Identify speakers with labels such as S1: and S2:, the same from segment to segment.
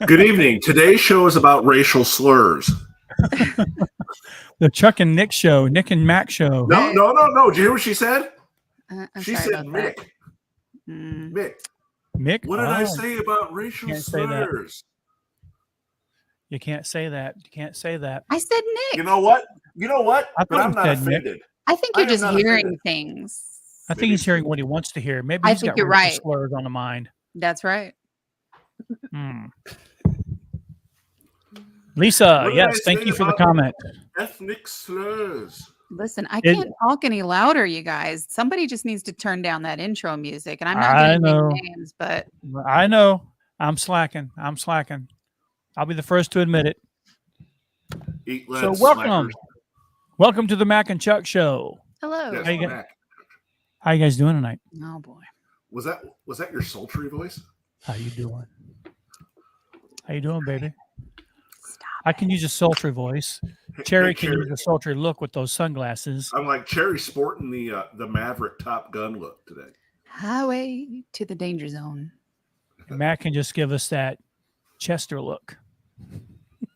S1: Good evening. Today's show is about racial slurs.
S2: The Chuck and Nick show, Nick and Mac show.
S1: No. Did you hear what she said?
S3: I'm
S1: She
S3: sorry
S1: said
S3: about that.
S1: Mick.
S2: Mick,
S1: What did I say about racial
S2: Can't say that.
S1: slurs?
S2: You can't say that. You can't say that.
S3: I said Nick.
S1: You know what?
S2: I
S1: But I'm
S2: thought
S1: not
S2: you said Nick.
S1: offended.
S3: I think
S1: I
S3: you're
S1: am
S3: just
S1: not
S3: hearing
S1: offended.
S3: things.
S2: I think
S1: Maybe
S2: he's hearing
S1: so.
S2: what he wants to hear. Maybe
S3: I
S2: he's
S3: think
S2: got
S3: you're
S2: racial
S3: right.
S2: slurs on the mind.
S3: That's right.
S2: Lisa,
S1: What did
S2: yes,
S1: I
S2: thank
S1: say
S2: you for the
S1: about
S2: comment.
S1: Ethnic slurs.
S3: Listen, I
S2: It-
S3: can't talk any louder, you guys. Somebody just needs to turn down that intro music. And I'm not
S2: I
S3: going to
S2: know.
S3: name names, but
S2: I know. I'm slacking. I'll be the first to admit it.
S1: Eat lead,
S2: So welcome.
S1: slackers.
S2: Welcome to the Mac and Chuck show.
S3: hello.
S1: Yes,
S2: How you
S1: Mac.
S2: How you guys doing tonight?
S3: Oh boy.
S1: Was that your sultry voice?
S2: How you doing? How you doing, baby?
S3: Stop.
S2: I can use a sultry voice. Cherry
S1: Hey,
S2: can
S1: Cherry.
S2: use a sultry look with those sunglasses.
S1: I'm like Cherry sporting the Maverick Top Gun look today.
S3: Highway to the danger zone.
S2: And Mac can just give us that Chester look.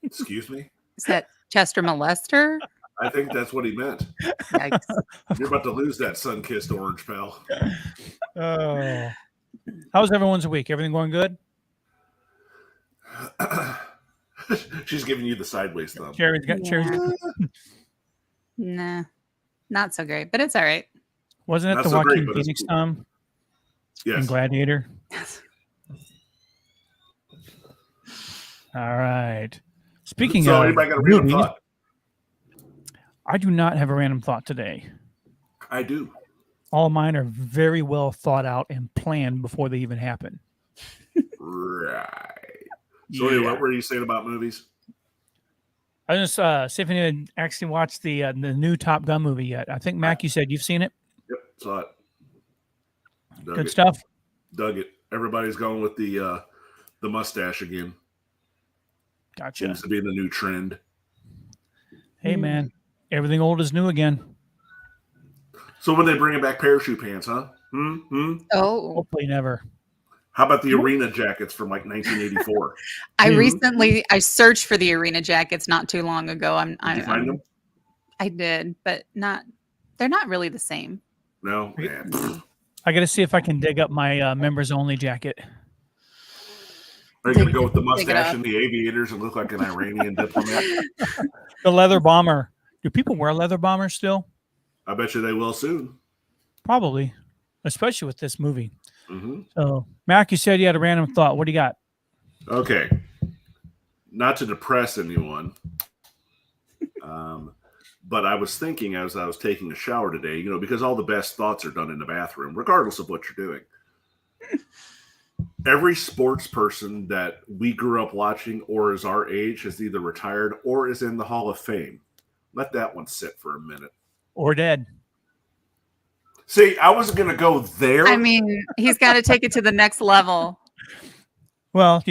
S1: Excuse me?
S3: Is that Chester Molester?
S1: I think that's what he meant.
S3: Yikes.
S1: You're about to lose that sun-kissed orange, pal.
S2: Oh. How's everyone's week? Everything going good?
S1: She's giving you the sideways thumb.
S2: Cherry's got
S3: Nah, not so great, but it's all right.
S2: Wasn't it
S1: Not
S2: the
S1: so great,
S2: Joaquin
S1: but it's
S2: Phoenix
S1: cool.
S2: time in
S1: Yes.
S2: Gladiator? All right. Speaking
S1: So
S2: of
S1: anybody got a random
S2: movies,
S1: thought?
S2: I do not have a random thought today.
S1: I do.
S2: All mine are very well thought out and planned before they even happen.
S1: Right. So anyway, what were you saying about movies?
S2: I was just see if anyone actually watched the new Top Gun movie yet. I think Mac, you said you've seen it.
S1: Yep, saw it. Dug
S2: Good
S1: it.
S2: stuff.
S1: Dug it. Everybody's going with the mustache again.
S2: Gotcha.
S1: Seems to be the new trend.
S2: Hey man, everything old is new again.
S1: So when they bringing back parachute pants, huh?
S3: Oh,
S2: Hopefully never.
S1: How about the arena jackets from like 1984?
S3: I searched for the arena jackets not too long ago.
S1: Did you find them?
S3: I did, but they're not really the same.
S1: No, man.
S2: I got to see if I can dig up my members only jacket.
S1: Are you going to go with the
S3: Dig it
S1: mustache
S3: up.
S1: and the aviators and look like an Iranian diplomat?
S2: The leather bomber. Do people wear leather bombers still?
S1: I bet you they will soon.
S2: Probably, especially with this movie.
S1: hmm
S2: So, Mac, you said you had a random thought. What do you got?
S1: Okay. Not to depress anyone, but I was thinking as I was taking a shower today, because all the best thoughts are done in the bathroom, regardless of what you're doing. Every sports person that we grew up watching or is our age has either retired or is in the Hall of Fame. Let that one sit for a minute.
S2: Or dead?
S1: See, I wasn't going to go there.
S3: I mean, he's got to take it to the next level.
S2: Well,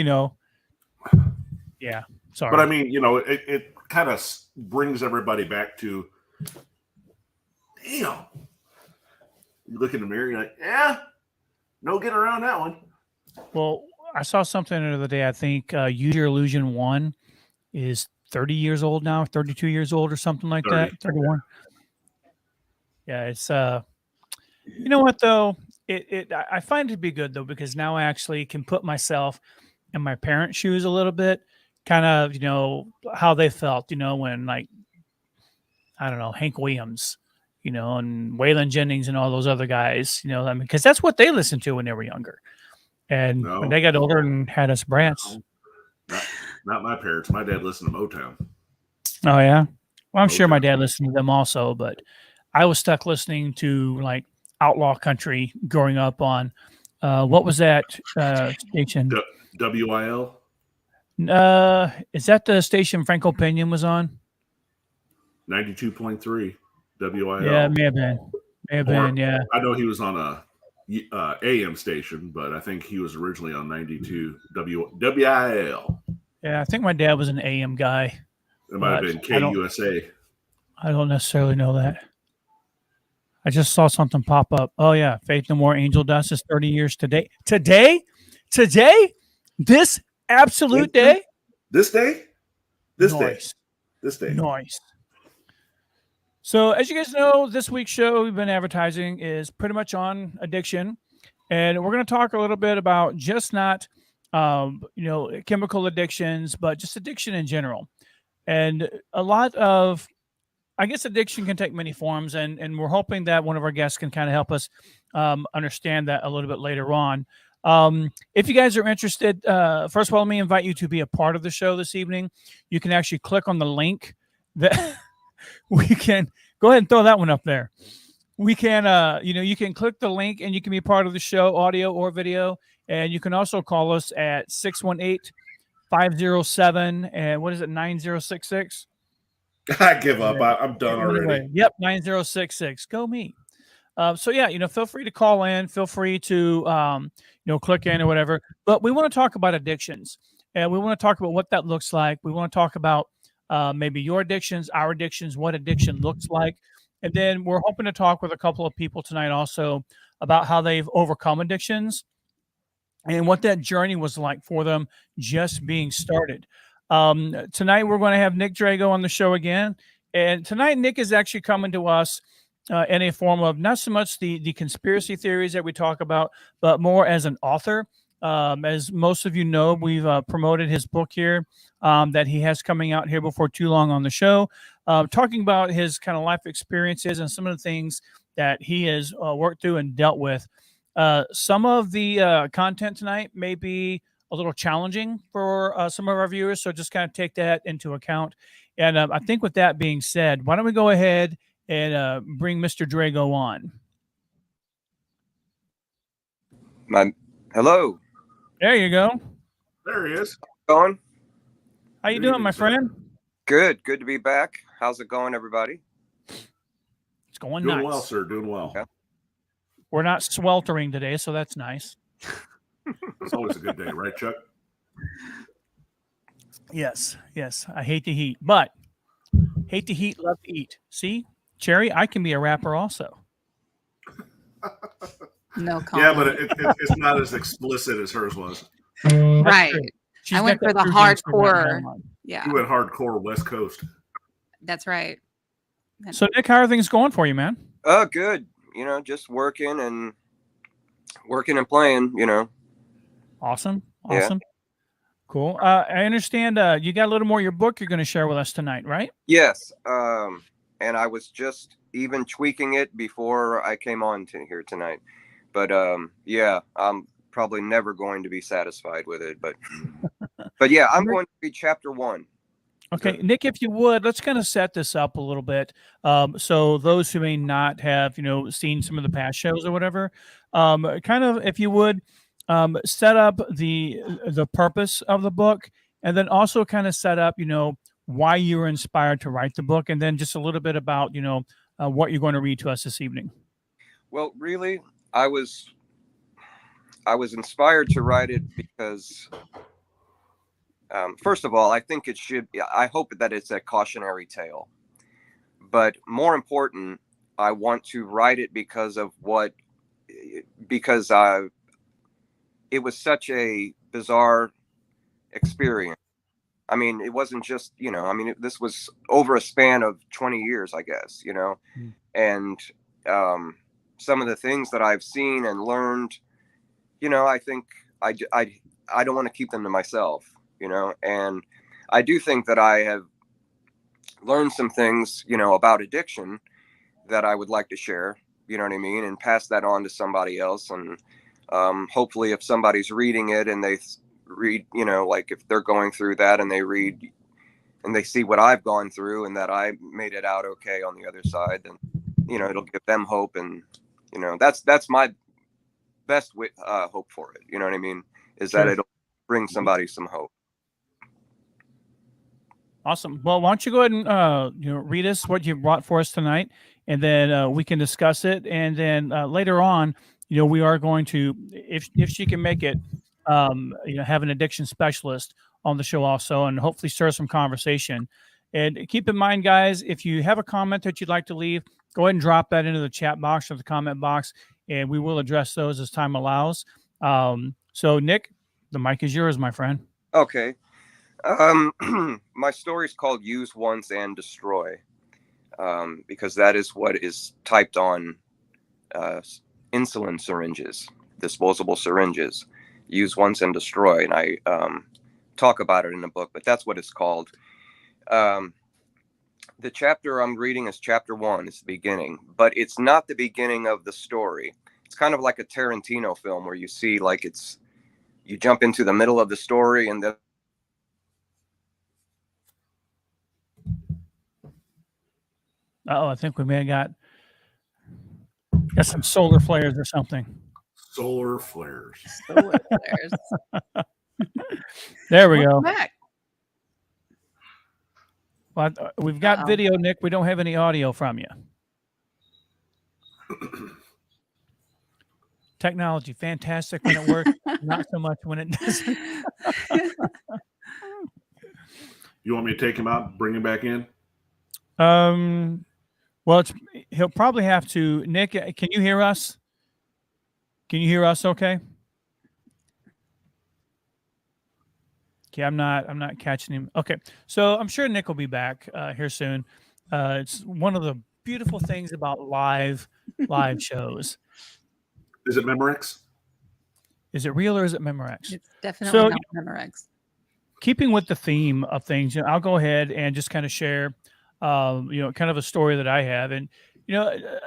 S2: yeah. Sorry.
S1: But I mean, it kind of brings everybody back to, damn. You look in the mirror, you're like, yeah, no getting around that one.
S2: Well, I saw something the other day. I think Use Your Illusion 1 is 30 years old now, 32 years old or something like
S1: 30.
S2: that. 31. Yeah, it's you know what though? I find it to be good though, because now I actually can put myself in my parents' shoes a little bit, kind of, how they felt, when like, I don't know, Hank Williams, and Waylon Jennings and all those other guys, because that's what they listened to when they were younger. And
S1: No.
S2: when they got older and had us brats.
S1: Not my parents. My dad listened to Motown.
S2: Oh yeah. Well, I'm sure my
S1: Okay.
S2: dad listened to them also, but I was stuck listening to like outlaw country growing up on what was that station?
S1: WIL?
S2: Is that the station Franco Pena was on?
S1: 92.3 WIL.
S2: Yeah, it may have been. Yeah.
S1: I know he was on a AM station, but I think he was originally on 92 WIL.
S2: Yeah, I think my dad was an AM guy.
S1: It might have been
S2: I don't-
S1: KUSA.
S2: I don't necessarily know that. I just saw something pop up. Oh yeah, Faith No More, Angel Dust is 30 years today. Today? This Absolute day?
S1: This day? This day.
S2: Nice.
S1: This day.
S2: Nice. So, as you guys know, this week's show we've been advertising is pretty much on addiction, and we're going to talk a little bit about just not, chemical addictions, but just addiction in general. And a lot of, I guess, addiction can take many forms, and we're hoping that one of our guests can kind of help us understand that a little bit later on. If you guys are interested, first of all, let me invite you to be a part of the show this evening. You can actually click on the link that. We can go ahead and throw that one up there. We can, you can click the link and you can be part of the show, audio or video. And you can also call us at 618-507 and what is it, 9066?
S1: I give up. I'm done already.
S2: Yep, 9066. Go me. Feel free to call in. Feel free to, click in or whatever. But we want to talk about addictions, and we want to talk about what that looks like. We want to talk about maybe your addictions, our addictions, what addiction looks like. And then we're hoping to talk with a couple of people tonight also about how they've overcome addictions and what that journey was like for them just being started. Tonight, we're going to have Nick Drago on the show again. And tonight, Nick is actually coming to us in a form of not so much the conspiracy theories that we talk about, but more as an author. As most of you know, we've promoted his book here that he has coming out here before too long on the show, talking about his kind of life experiences and some of the things that he has worked through and dealt with. Some of the content tonight may be a little challenging for some of our viewers, so just kind of take that into account. And I think with that being said, why don't we go ahead and bring Mr. Drago on?
S4: Hello.
S2: There you go.
S1: There he is.
S4: Going?
S2: How you doing, my friend?
S4: Good. Good to be back. How's it going, everybody?
S2: It's going
S1: Doing
S2: nice.
S1: well, sir. Doing well.
S4: Yeah.
S2: We're not sweltering today, so that's nice.
S1: It's always a good day, right, Chuck?
S2: Yes. I hate the heat, but hate to heat, love to eat. See, Cherry, I can be a rapper also.
S3: No comment.
S1: Yeah, but it's not as explicit as hers was.
S3: Right.
S2: She's
S3: I went
S2: got
S3: for
S2: that
S3: the
S2: Jersey Instagram
S3: hardcore.
S2: going on.
S3: Yeah,
S1: You went hardcore West Coast.
S3: that's right.
S2: So, Nick, how are things going for you, man?
S4: Good. Just working and playing,
S2: Awesome.
S4: Yeah.
S2: Cool. I understand you got a little more of your book you're going to share with us tonight, right?
S4: Yes. And I was just even tweaking it before I came on to here tonight. But yeah, I'm probably never going to be satisfied with it. But yeah, I'm going to be chapter 1.
S2: Okay, Nick, if you would, let's kind of set this up a little bit. So those who may not have, seen some of the past shows or whatever, kind of, if you would, set up the purpose of the book, and then also kind of set up, why you were inspired to write the book, and then just a little bit about, what you're going to read to us this evening.
S4: Well, really, I was inspired to write it because, first of all, I think I hope that it's a cautionary tale. But more important, I want to write it because it was such a bizarre experience. I mean, it wasn't just, this was over a span of 20 years, I guess, and some of the things that I've seen and learned, I think I don't want to keep them to myself, and I do think that I have learned some things, about addiction that I would like to share, you know what I mean, and pass that on to somebody else. And hopefully if somebody's reading it and they read, like if they're going through that and they read and they see what I've gone through and that I made it out okay on the other side, then, it'll give them hope. And, that's my best hope for it. You know what I mean? Is that it'll bring somebody some hope.
S2: Awesome. Well, why don't you go ahead and read us what you brought for us tonight, and then we can discuss it. And then later on, we are going to, if she can make it, have an addiction specialist on the show also, and hopefully stir some conversation. And keep in mind, guys, if you have a comment that you'd like to leave, go ahead and drop that into the chat box or the comment box, and we will address those as time allows. So, Nick, the mic is yours, my friend.
S4: Okay. My story is called Use Once and Destroy, because that is what is typed on insulin syringes, disposable syringes. Use once and destroy. And I talk about it in the book, but that's what it's called. The chapter I'm reading is chapter 1. It's the beginning, but it's not the beginning of the story. It's kind of like a Tarantino film where you see like you jump into the middle of the story and then
S2: I think we may have got some solar flares or something.
S1: Solar flares.
S3: Solar flares.
S2: There we go.
S3: Welcome back.
S2: Well, we've got
S3: Uh-oh.
S2: video, Nick. We don't have any audio from you. Technology, fantastic when it works, not so much when it doesn't.
S1: You want me to take him out and bring him back in?
S2: Well, he'll probably have to. Nick, can you hear us? Can you hear us? Okay. Okay, I'm not catching him. Okay, so I'm sure Nick will be back here soon. It's one of the beautiful things about live shows.
S1: Is it Memorex?
S2: Is it real or is it Memorex?
S3: It's definitely
S2: So,
S3: not Memorex.
S2: Keeping with the theme of things, I'll go ahead and just kind of share, kind of a story that I have. And,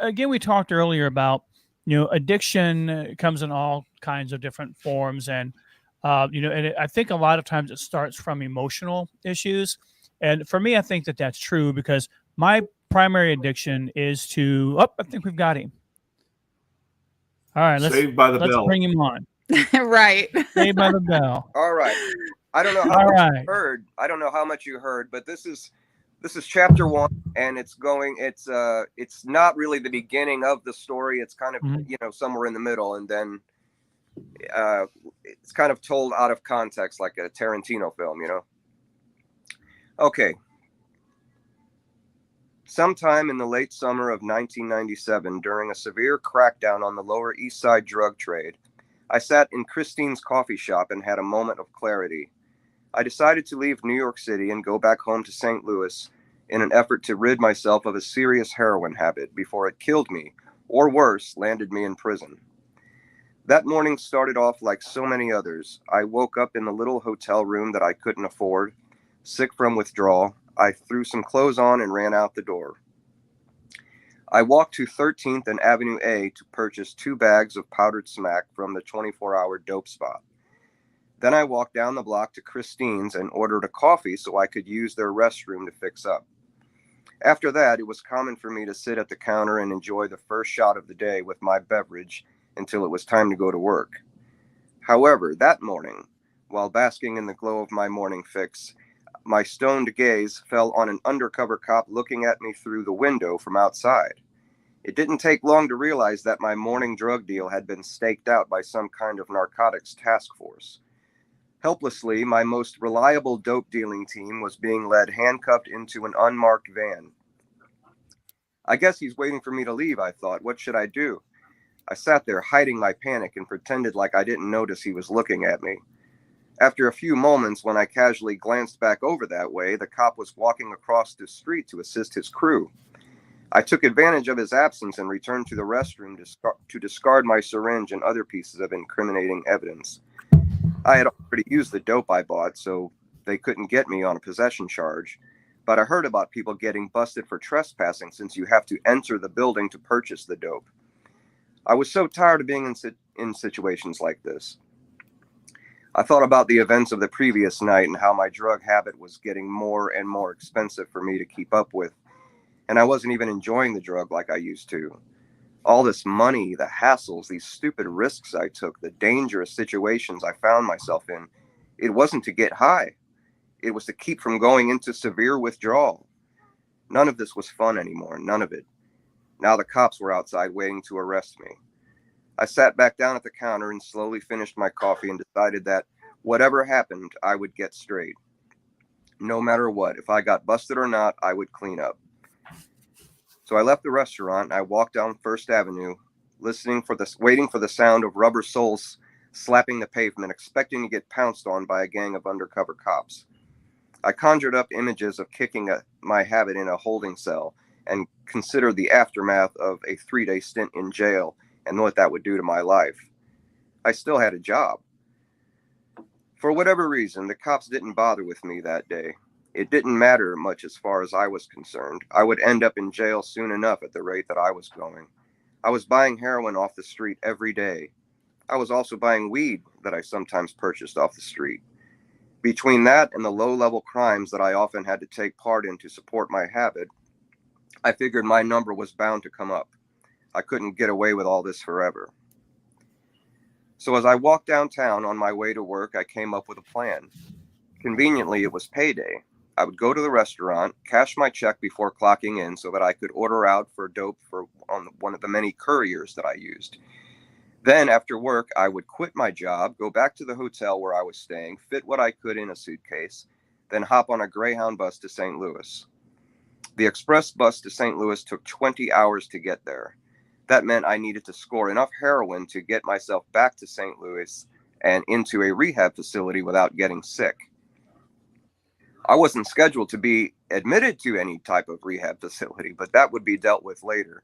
S2: again, we talked earlier about, addiction comes in all kinds of different forms. And, and I think a lot of times it starts from emotional issues. And for me, I think that that's true because my primary addiction is to, I think we've got him. All right,
S1: Saved by the
S2: let's
S1: Bell.
S2: bring him on.
S3: Right.
S2: Saved by the Bell.
S4: all right. I don't know how
S2: All
S4: much
S2: right.
S4: you heard. I don't know how much you heard, but this is chapter 1, and it's not really the beginning of the story. It's kind of somewhere in the middle, and then it's kind of told out of context, like a Tarantino film. Okay. Sometime in the late summer of 1997, during a severe crackdown on the Lower East Side drug trade, I sat in Christine's coffee shop and had a moment of clarity. I decided to leave New York City and go back home to St. Louis in an effort to rid myself of a serious heroin habit before it killed me, or worse, landed me in prison. That morning started off like so many others. I woke up in the little hotel room that I couldn't afford, sick from withdrawal. I threw some clothes on and ran out the door. I walked to 13th and Avenue A to purchase 2 bags of powdered smack from the 24-hour dope spot. Then I walked down the block to Christine's and ordered a coffee so I could use their restroom to fix up. After that, it was common for me to sit at the counter and enjoy the first shot of the day with my beverage until it was time to go to work. However, that morning, while basking in the glow of my morning fix, my stoned gaze fell on an undercover cop looking at me through the window from outside. It didn't take long to realize that my morning drug deal had been staked out by some kind of narcotics task force. Helplessly, my most reliable dope dealing team was being led handcuffed into an unmarked van. I guess he's waiting for me to leave, I thought. What should I do? I sat there hiding my panic and pretended like I didn't notice he was looking at me. After a few moments, when I casually glanced back over that way, the cop was walking across the street to assist his crew. I took advantage of his absence and returned to the restroom to discard my syringe and other pieces of incriminating evidence. I had already used the dope I bought, so they couldn't get me on a possession charge. But I heard about people getting busted for trespassing since you have to enter the building to purchase the dope. I was so tired of being in situations like this. I thought about the events of the previous night and how my drug habit was getting more and more expensive for me to keep up with, and I wasn't even enjoying the drug like I used to. All this money, the hassles, these stupid risks I took, the dangerous situations I found myself in, it wasn't to get high. It was to keep from going into severe withdrawal. None of this was fun anymore, none of it. Now the cops were outside waiting to arrest me. I sat back down at the counter and slowly finished my coffee and decided that whatever happened, I would get straight. No matter what, if I got busted or not, I would clean up. So I left the restaurant and I walked down First Avenue, waiting for the sound of Rubber Soul's slapping the pavement, expecting to get pounced on by a gang of undercover cops. I conjured up images of kicking my habit in a holding cell and considered the aftermath of a 3-day stint in jail and what that would do to my life. I still had a job. For whatever reason, the cops didn't bother with me that day. It didn't matter much as far as I was concerned. I would end up in jail soon enough at the rate that I was going. I was buying heroin off the street every day. I was also buying weed that I sometimes purchased off the street. Between that and the low-level crimes that I often had to take part in to support my habit, I figured my number was bound to come up. I couldn't get away with all this forever. So as I walked downtown on my way to work, I came up with a plan. Conveniently, it was payday. I would go to the restaurant, cash my check before clocking in so that I could order out for dope on one of the many couriers that I used. Then after work, I would quit my job, go back to the hotel where I was staying, fit what I could in a suitcase, then hop on a Greyhound bus to St. Louis. The express bus to St. Louis took 20 hours to get there. That meant I needed to score enough heroin to get myself back to St. Louis and into a rehab facility without getting sick. I wasn't scheduled to be admitted to any type of rehab facility, but that would be dealt with later.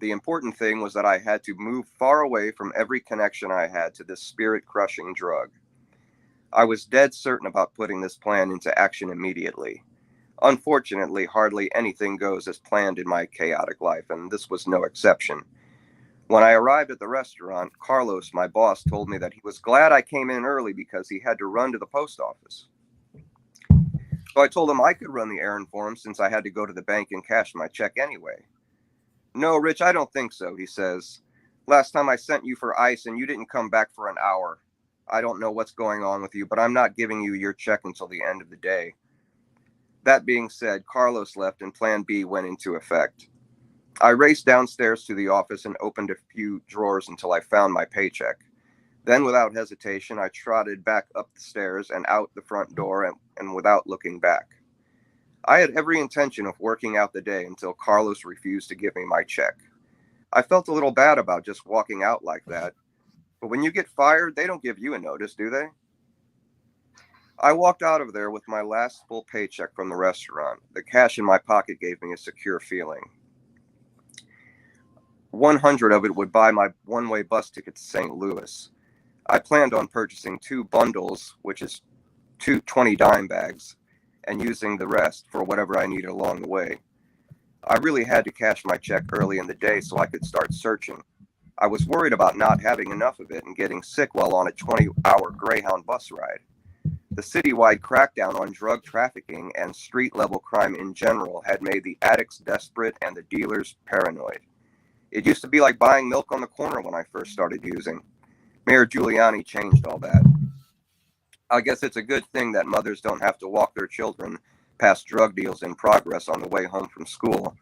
S4: The important thing was that I had to move far away from every connection I had to this spirit-crushing drug. I was dead certain about putting this plan into action immediately. Unfortunately, hardly anything goes as planned in my chaotic life, and this was no exception. When I arrived at the restaurant, Carlos, my boss, told me that he was glad I came in early because he had to run to the post office. So I told him I could run the errand for him since I had to go to the bank and cash my check anyway. "No, Rich, I don't think so," he says. "Last time I sent you for ice and you didn't come back for an hour. I don't know what's going on with you, but I'm not giving you your check until the end of the day." That being said, Carlos left and Plan B went into effect. I raced downstairs to the office and opened a few drawers until I found my paycheck. Then, without hesitation, I trotted back up the stairs and out the front door and without looking back. I had every intention of working out the day until Carlos refused to give me my check. I felt a little bad about just walking out like that, but when you get fired, they don't give you a notice, do they? I walked out of there with my last full paycheck from the restaurant. The cash in my pocket gave me a secure feeling. 100 of it would buy my one-way bus ticket to St. Louis. I planned on purchasing 2 bundles, which is 2 20-dime bags, and using the rest for whatever I needed along the way. I really had to cash my check early in the day so I could start searching. I was worried about not having enough of it and getting sick while on a 20-hour Greyhound bus ride. The citywide crackdown on drug trafficking and street-level crime in general had made the addicts desperate and the dealers paranoid. It used to be like buying milk on the corner when I first started using. Mayor Giuliani changed all that. I guess it's a good thing that mothers don't have to walk their children past drug deals in progress on the way home from school,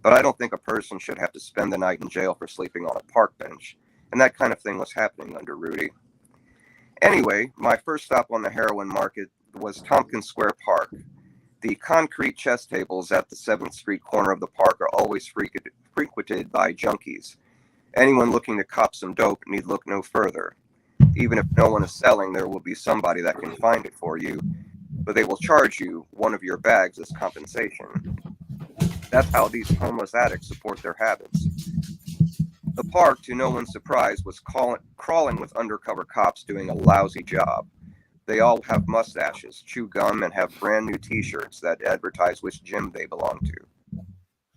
S4: but I don't think a person should have to spend the night in jail for sleeping on a park bench, and that kind of thing was happening under Rudy. Anyway, my first stop on the heroin market was Tompkins Square Park. The concrete chess tables at the 7th Street corner of the park are always frequented by junkies. Anyone looking to cop some dope need look no further. Even if no one is selling, there will be somebody that can find it for you, but they will charge you one of your bags as compensation. That's how these homeless addicts support their habits. The park, to no one's surprise, was crawling with undercover cops doing a lousy job. They all have mustaches, chew gum, and have brand new t-shirts that advertise which gym they belong to.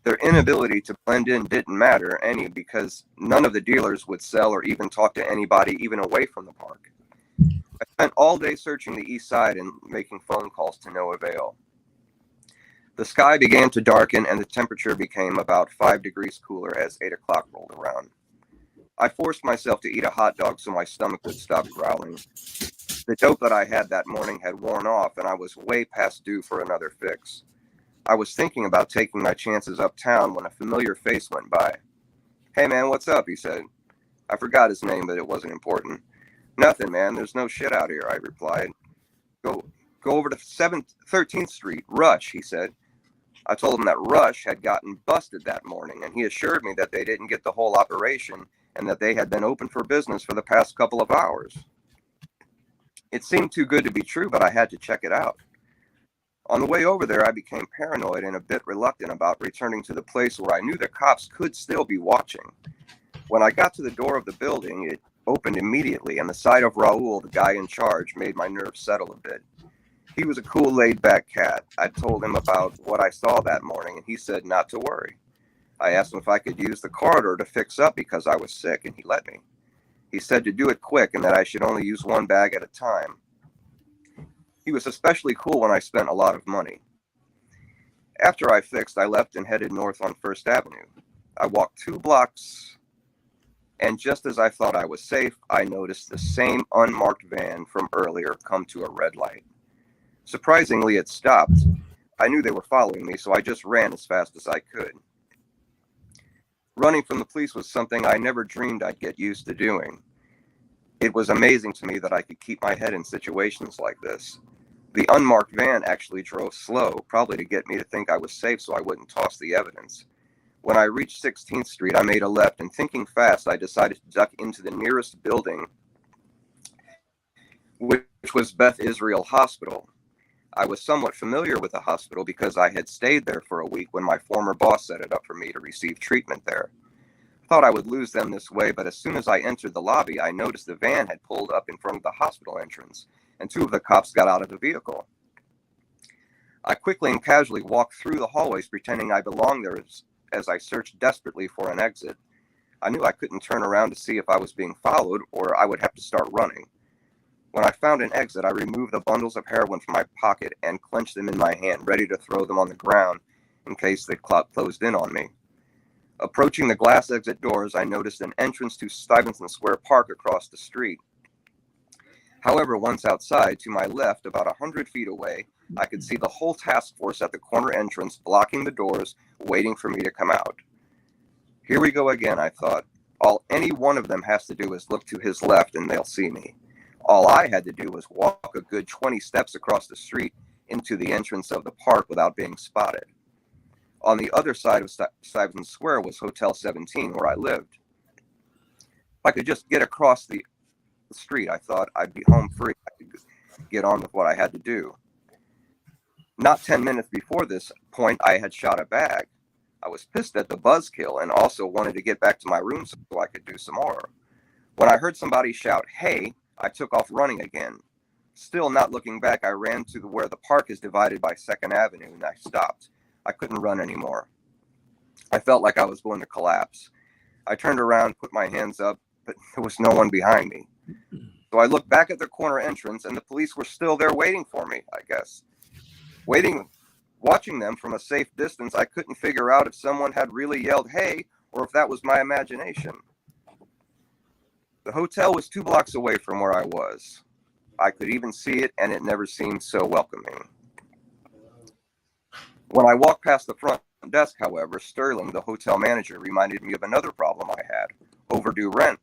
S4: Their inability to blend in didn't matter any because none of the dealers would sell or even talk to anybody even away from the park. I spent all day searching the east side and making phone calls to no avail. The sky began to darken and the temperature became about 5 degrees cooler as 8 o'clock rolled around. I forced myself to eat a hot dog so my stomach would stop growling. The dope that I had that morning had worn off and I was way past due for another fix. I was thinking about taking my chances uptown when a familiar face went by. "Hey man, what's up?" he said. I forgot his name, but it wasn't important. "Nothing, man. There's no shit out here," I replied. Go over to 13th Street, Rush," he said. I told him that Rush had gotten busted that morning, and he assured me that they didn't get the whole operation and that they had been open for business for the past couple of hours. It seemed too good to be true, but I had to check it out. On the way over there, I became paranoid and a bit reluctant about returning to the place where I knew the cops could still be watching. When I got to the door of the building, it opened immediately, and the sight of Raul, the guy in charge, made my nerves settle a bit. He was a cool, laid-back cat. I told him about what I saw that morning, and he said not to worry. I asked him if I could use the corridor to fix up because I was sick, and he let me. He said to do it quick and that I should only use one bag at a time. He was especially cool when I spent a lot of money. After I fixed, I left and headed north on First Avenue. I walked 2 blocks, and just as I thought I was safe, I noticed the same unmarked van from earlier come to a red light. Surprisingly, it stopped. I knew they were following me, so I just ran as fast as I could. Running from the police was something I never dreamed I'd get used to doing. It was amazing to me that I could keep my head in situations like this. The unmarked van actually drove slow, probably to get me to think I was safe so I wouldn't toss the evidence. When I reached 16th Street, I made a left, and thinking fast, I decided to duck into the nearest building, which was Beth Israel Hospital. I was somewhat familiar with the hospital because I had stayed there for a week when my former boss set it up for me to receive treatment there. I thought I would lose them this way, but as soon as I entered the lobby, I noticed the van had pulled up in front of the hospital entrance, and 2 of the cops got out of the vehicle. I quickly and casually walked through the hallways, pretending I belonged there as I searched desperately for an exit. I knew I couldn't turn around to see if I was being followed, or I would have to start running. When I found an exit, I removed the bundles of heroin from my pocket and clenched them in my hand, ready to throw them on the ground in case they closed in on me. Approaching the glass exit doors, I noticed an entrance to Stuyvesant Square Park across the street. However, once outside, to my left, about 100 feet away, I could see the whole task force at the corner entrance, blocking the doors, waiting for me to come out. Here we go again, I thought. All any one of them has to do is look to his left and they'll see me. All I had to do was walk a good 20 steps across the street into the entrance of the park without being spotted. On the other side of Stuyvesant Square was Hotel 17, where I lived. If I could just get across the street, I thought, I'd be home free. I could get on with what I had to do. Not 10 minutes before this point, I had shot a bag. I was pissed at the buzzkill and also wanted to get back to my room so I could do some more. When I heard somebody shout, "Hey," I took off running again. Still not looking back, I ran to where the park is divided by 2nd Avenue, and I stopped. I couldn't run anymore. I felt like I was going to collapse. I turned around, put my hands up, but there was no one behind me. So I looked back at the corner entrance, and the police were still there waiting for me, I guess. Watching them from a safe distance, I couldn't figure out if someone had really yelled, "Hey," or if that was my imagination. The hotel was 2 blocks away from where I was. I could even see it, and it never seemed so welcoming. When I walked past the front desk, however, Sterling, the hotel manager, reminded me of another problem I had: overdue rent.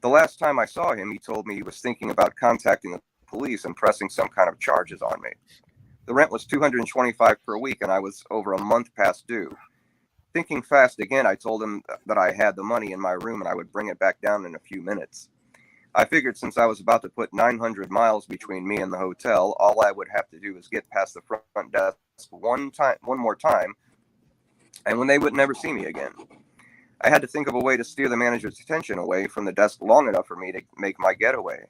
S4: The last time I saw him, he told me he was thinking about contacting the police and pressing some kind of charges on me. The rent was $225 per week, and I was over a month past due. Thinking fast again, I told him that I had the money in my room and I would bring it back down in a few minutes. I figured since I was about to put 900 miles between me and the hotel, all I would have to do was get past the front desk one more time, and when they would never see me again. I had to think of a way to steer the manager's attention away from the desk long enough for me to make my getaway.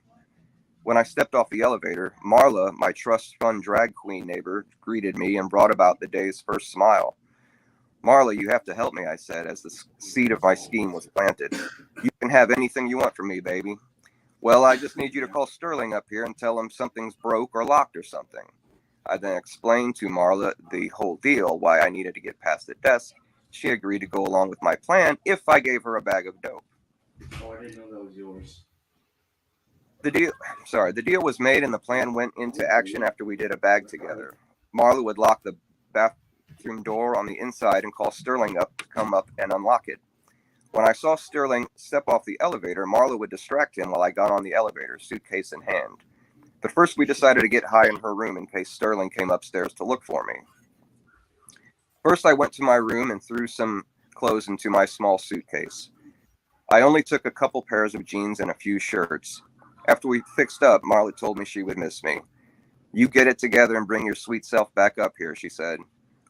S4: When I stepped off the elevator, Marla, my trust fund drag queen neighbor, greeted me and brought about the day's first smile. "Marla, you have to help me," I said as the seed of my scheme was planted. "You can have anything you want from me, baby." "Well, I just need you to call Sterling up here and tell him something's broke or locked or something." I then explained to Marla the whole deal, why I needed to get past the desk. She agreed to go along with my plan if I gave her a bag of dope.
S5: Oh, I didn't know that was yours.
S4: The deal was made and the plan went into action after we did a bag together. Marla would lock the bathroom door on the inside and call Sterling up to come up and unlock it. When I saw Sterling step off the elevator, Marla would distract him while I got on the elevator, suitcase in hand. But first we decided to get high in her room in case Sterling came upstairs to look for me. First I went to my room and threw some clothes into my small suitcase. I only took a couple pairs of jeans and a few shirts. After we fixed up, Marla told me she would miss me. You get it together and bring your sweet self back up here, she said.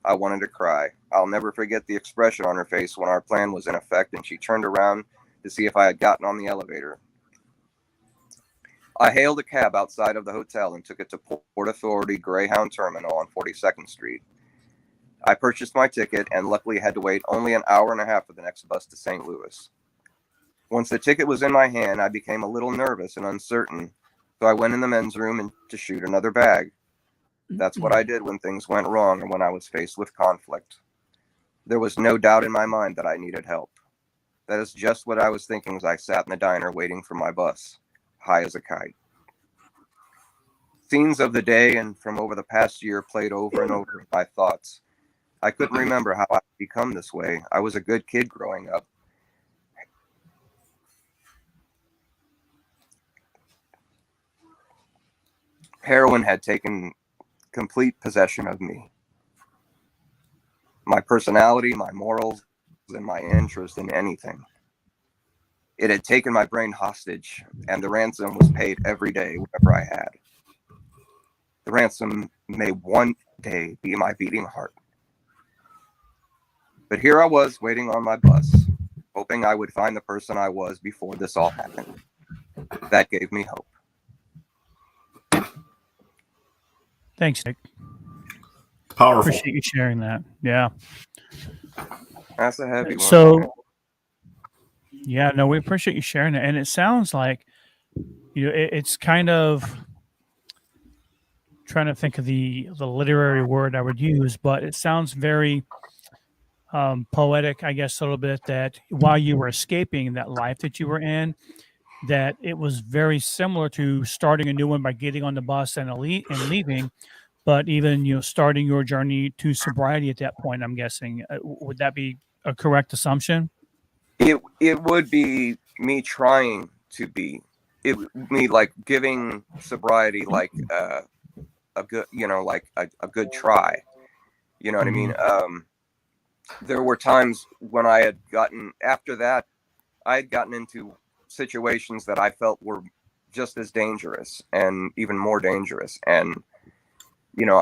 S4: I wanted to cry. I'll never forget the expression on her face when our plan was in effect and she turned around to see if I had gotten on the elevator. I hailed a cab outside of the hotel and took it to Port Authority Greyhound Terminal on 42nd Street. I purchased my ticket and luckily had to wait only an hour and a half for the next bus to St. Louis. Once the ticket was in my hand, I became a little nervous and uncertain, so I went in the men's room and to shoot another bag. That's what I did when things went wrong and when I was faced with conflict. There was no doubt in my mind that I needed help. That is just what I was thinking as I sat in the diner waiting for my bus, high as a kite. Scenes of the day and from over the past year played over and over in my thoughts. I couldn't remember how I had become this way. I was a good kid growing up. Heroin had taken complete possession of me. My personality, my morals, and my interest in anything. It had taken my brain hostage, and the ransom was paid every day whenever I had. The ransom may one day be my beating heart. But here I was waiting on my bus, hoping I would find the person I was before this all happened. That gave me hope.
S2: Thanks, Nick.
S1: Powerful.
S2: Appreciate you sharing that. Yeah.
S4: That's a heavy one.
S2: So, yeah, no, we appreciate you sharing it. And it sounds like, it's kind of trying to think of the literary word I would use, but it sounds very poetic, I guess, a little bit, that while you were escaping that life that you were in, that it was very similar to starting a new one by getting on the bus and leaving, but even starting your journey to sobriety at that point. I'm guessing, would that be a correct assumption?
S4: It would be me trying to be me like giving sobriety like a good like a good try. You know what I mean? There were times when I had gotten into situations that I felt were just as dangerous and even more dangerous. And,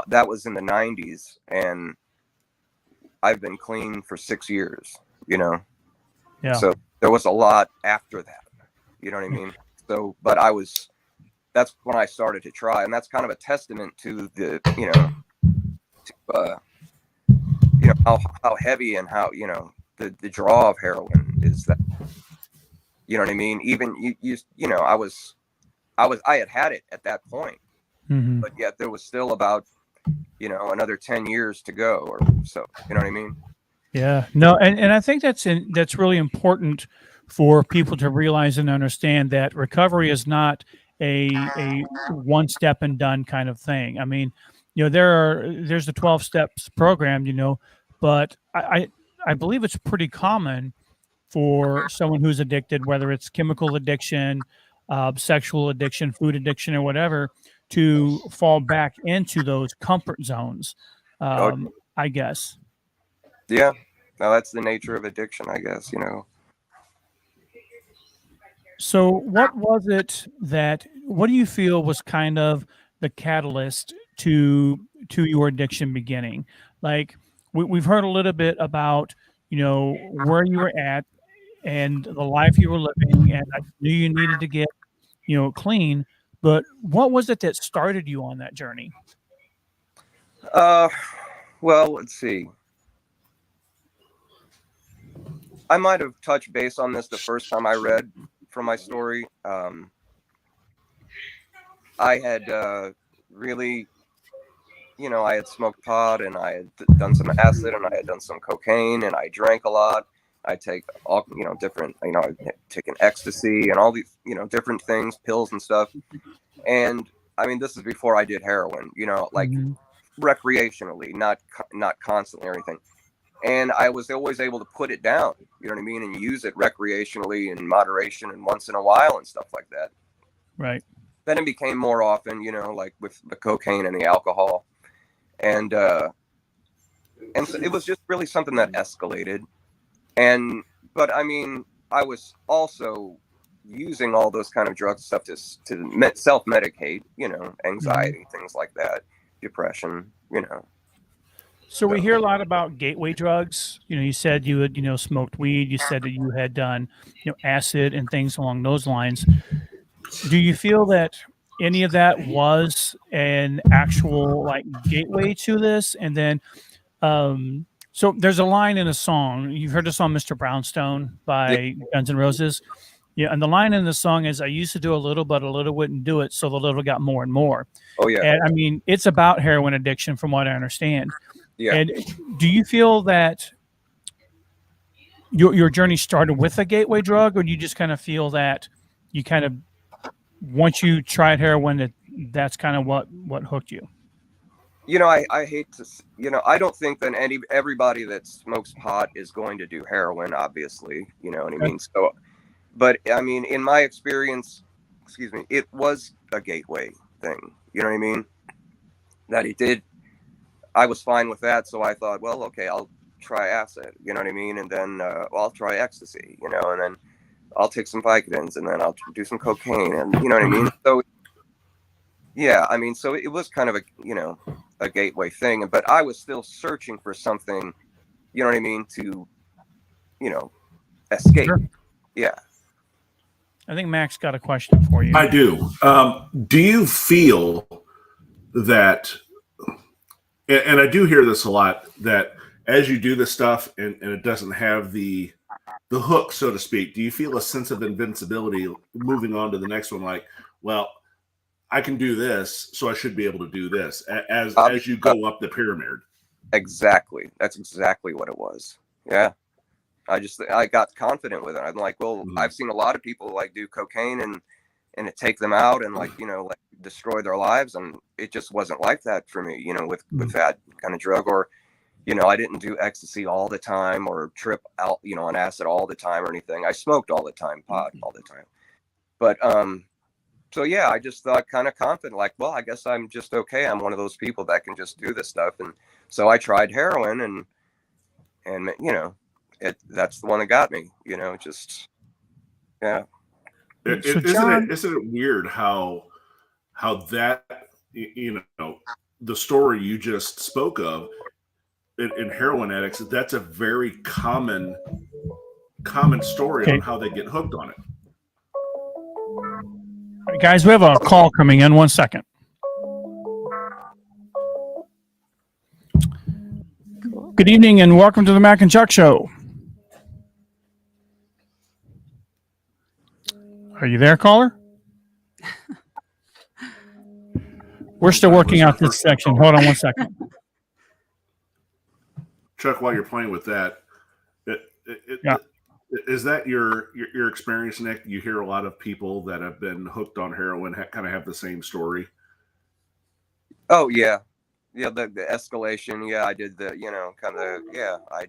S4: that was in the 90s and I've been clean for 6 years, Yeah. So there was a lot after that, you know what I mean? So, but that's when I started to try. And that's kind of a testament to the, how heavy and how, the draw of heroin is that, you know what I mean? Even I had it at that point, but yet there was still about, another 10 years to go or so, you know what I mean?
S2: Yeah, no. And I think that's really important for people to realize and understand that recovery is not a one step and done kind of thing. I mean, there's the 12 steps program, but I believe it's pretty common for someone who's addicted, whether it's chemical addiction, sexual addiction, food addiction, or whatever, to fall back into those comfort zones, I guess.
S4: Yeah. No, that's the nature of addiction, I guess,
S2: So what do you feel was kind of the catalyst to your addiction beginning? Like we've heard a little bit about, where you were at and the life you were living, and I knew you needed to get, clean, but what was it that started you on that journey?
S4: Well, let's see. I might have touched base on this the first time I read from my story. I had really, I had smoked pot and I had done some acid and I had done some cocaine and I drank a lot. I take all, different, I'd taken ecstasy and all these, different things, pills and stuff. And I mean, this is before I did heroin, like recreationally, not constantly or anything. And I was always able to put it down, you know what I mean? And use it recreationally in moderation and once in a while and stuff like that.
S2: Right.
S4: Then it became more often, like with the cocaine and the alcohol. And so it was just really something that escalated. But I mean, I was also using all those kind of drugs and stuff to self-medicate, you know, anxiety, things like that, depression, you know.
S2: So we hear a lot about gateway drugs. You know, you said you had, smoked weed. You said that you had done, acid and things along those lines. Do you feel that any of that was an actual like gateway to this? And then, so there's a line in a song. You've heard the song "Mr. Brownstone" by Guns N' Roses. Yeah, and the line in the song is, "I used to do a little, but a little wouldn't do it, so the little got more and more."
S4: Oh yeah.
S2: And I mean, it's about heroin addiction, from what I understand.
S4: Yeah.
S2: And do you feel that your journey started with a gateway drug, or do you just kind of feel that you kind of, once you tried heroin, that's kind of what hooked you?
S4: You know, I hate to, I don't think that everybody that smokes pot is going to do heroin, obviously, you know what I mean? So, but I mean, in my experience, it was a gateway thing, you know what I mean? That it did. I was fine with that. So I thought, well, okay, I'll try acid, you know what I mean? And then I'll try ecstasy, you know, and then I'll take some Vicodins, and then I'll do some cocaine, and you know what I mean? So, yeah, I mean, so it was kind of a gateway thing, but I was still searching for something, you know what I mean, to, escape.
S2: Sure.
S4: Yeah.
S2: I think Max got a question for you.
S1: I do. Do you feel that, and I do hear this a lot, that as you do this stuff and it doesn't have the hook, so to speak, do you feel a sense of invincibility moving on to the next one? Like, well, I can do this, so I should be able to do this as you go up the pyramid. Exactly.
S4: That's exactly what it was. Yeah. I got confident with it. I'm like, well, I've seen a lot of people like do cocaine and it take them out and like destroy their lives. And it just wasn't like that for me, with that kind of drug. Or, I didn't do ecstasy all the time or trip out, on acid all the time or anything. I smoked all the time, pot all the time. But, so yeah, I just thought kind of confident, like, well, I guess I'm just okay. I'm one of those people that can just do this stuff. And so I tried heroin and that's the one that got me, just, yeah.
S1: Isn't it weird how that, the story you just spoke of in heroin addicts, that's a very common story on how they get hooked on it.
S2: All right, guys, we have a call coming in. 1 second. Good evening and welcome to the Mac and Chuck Show. Are you there, caller? We're still working out this section. Hold on 1 second.
S1: Chuck, while you're playing with that, is that your experience, Nick? You hear a lot of people that have been hooked on heroin kind of have the same story.
S4: Oh yeah, the escalation. Yeah, I did the I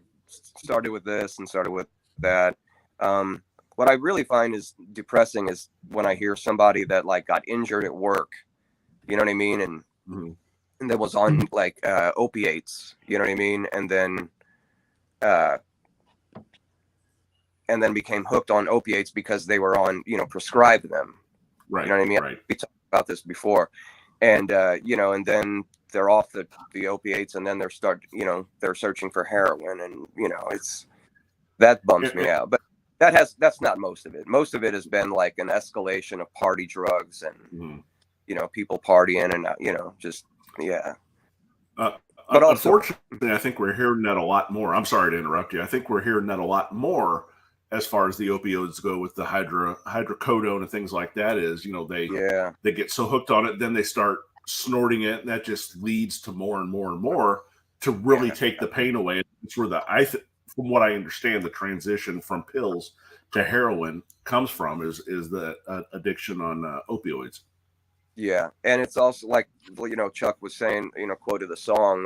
S4: started with this and started with that. What I really find is depressing is when I hear somebody that like got injured at work, you know what I mean, and that was on like opiates, you know what I mean, and then became hooked on opiates because they were on, prescribed them.
S1: Right.
S4: You know what I mean?
S1: Right.
S4: We talked about this before. And, and then they're off the opiates and then they're searching for heroin and, that bums me out. But that's not most of it. Most of it has been like an escalation of party drugs and, people partying and, just, yeah.
S1: But unfortunately, I think we're hearing that a lot more. I'm sorry to interrupt you. I think we're hearing that a lot more as far as the opioids go with the hydrocodone and things like that is, they get so hooked on it, then they start snorting it. And that just leads to more and more and more to really take the pain away. It's where from what I understand, the transition from pills to heroin comes from is the addiction on opioids.
S4: Yeah. And it's also like, Chuck was saying, quoted the song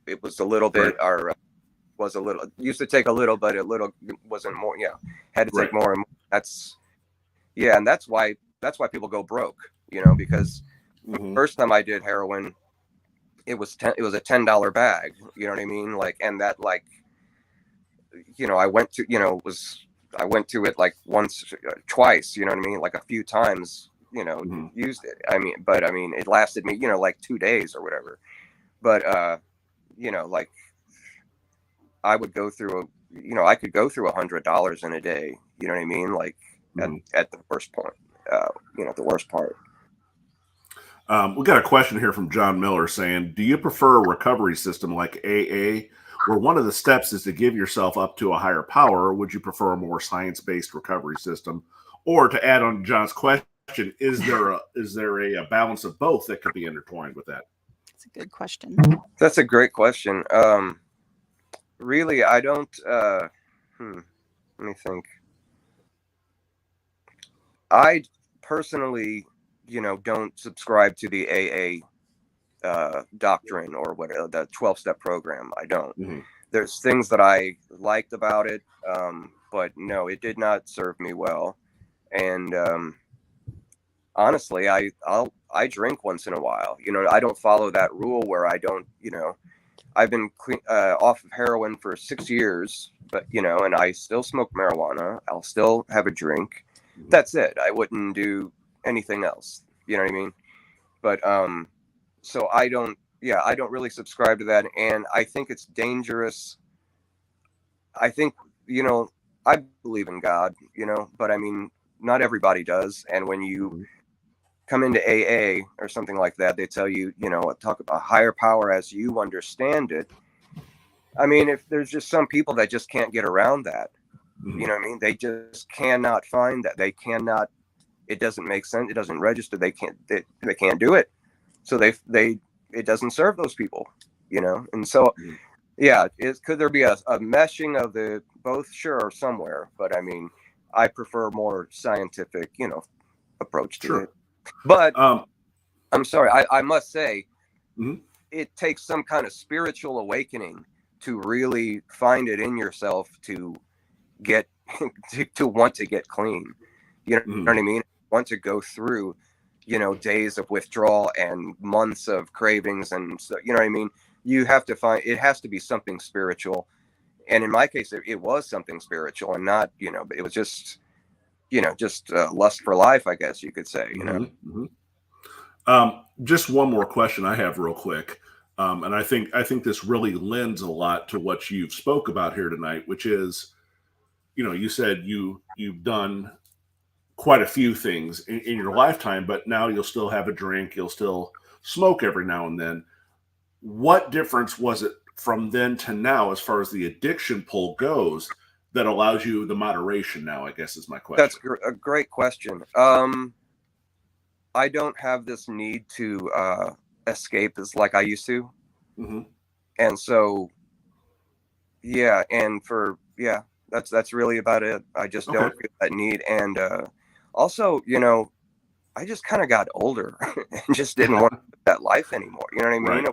S4: it was a little bit, or was a little, used to take a little, but a little wasn't more. Yeah. Had to take more and more. And that's why people go broke, because the first time I did heroin, it was a $10 bag, you know what I mean? Like, and that like, I went to, was I went to it like once, twice, you know what I mean? Like a few times,
S1: Mhm.
S4: used it. But it lasted me, like 2 days or whatever. But, like I would go through, I could go through $100 in a day. You know what I mean? Like
S1: Mhm.
S4: at the worst point, the worst part.
S1: We got a question here from John Miller saying, do you prefer a recovery system like AA, where one of the steps is to give yourself up to a higher power, or would you prefer a more science-based recovery system? Or to add on John's question, is there a balance of both that could be intertwined with that?
S3: It's a good question.
S4: That's a great question. Really, I don't, let me think. I personally, don't subscribe to the AA doctrine or whatever, the 12-step program. I don't.
S1: Mhm.
S4: There's things that I liked about it, but no, it did not serve me well. And honestly, I drink once in a while. I don't follow that rule where I don't. I've been off of heroin for 6 years, but and I still smoke marijuana. I'll still have a drink. That's it. I wouldn't do anything else. You know what I mean? But so I don't. Yeah, I don't really subscribe to that, and I think it's dangerous. I think I believe in God. But not everybody does, and when you come into AA or something like that, they tell you, talk about higher power as you understand it. If there's just some people that just can't get around that, you know what I mean? They just cannot find that. They cannot, it doesn't make sense. It doesn't register. They can't do it. So it doesn't serve those people, And so, yeah, could there be a meshing of the both? Sure, somewhere. But I prefer more scientific, approach to it. But I'm sorry, I must say, it takes some kind of spiritual awakening to really find it in yourself to get to want to get clean. You know what I mean? Want to go through, days of withdrawal and months of cravings, and so you know what I mean. You have to find it has to be something spiritual, and in my case, it was something spiritual, and not it was just lust for life, I guess you could say.
S1: Just one more question I have real quick. And I think this really lends a lot to what you've spoke about here tonight, which is, you said you've done quite a few things in your lifetime, but now you'll still have a drink, you'll still smoke every now and then. What difference was it from then to now as far as the addiction pull goes that allows you the moderation now, I guess is my question.
S4: That's a great question. I don't have this need to escape as like I used to. And so, yeah. And that's really about it. I just don't feel that need. And also, I just kind of got older and just didn't want that life anymore. You know what I mean?
S1: Right.
S4: I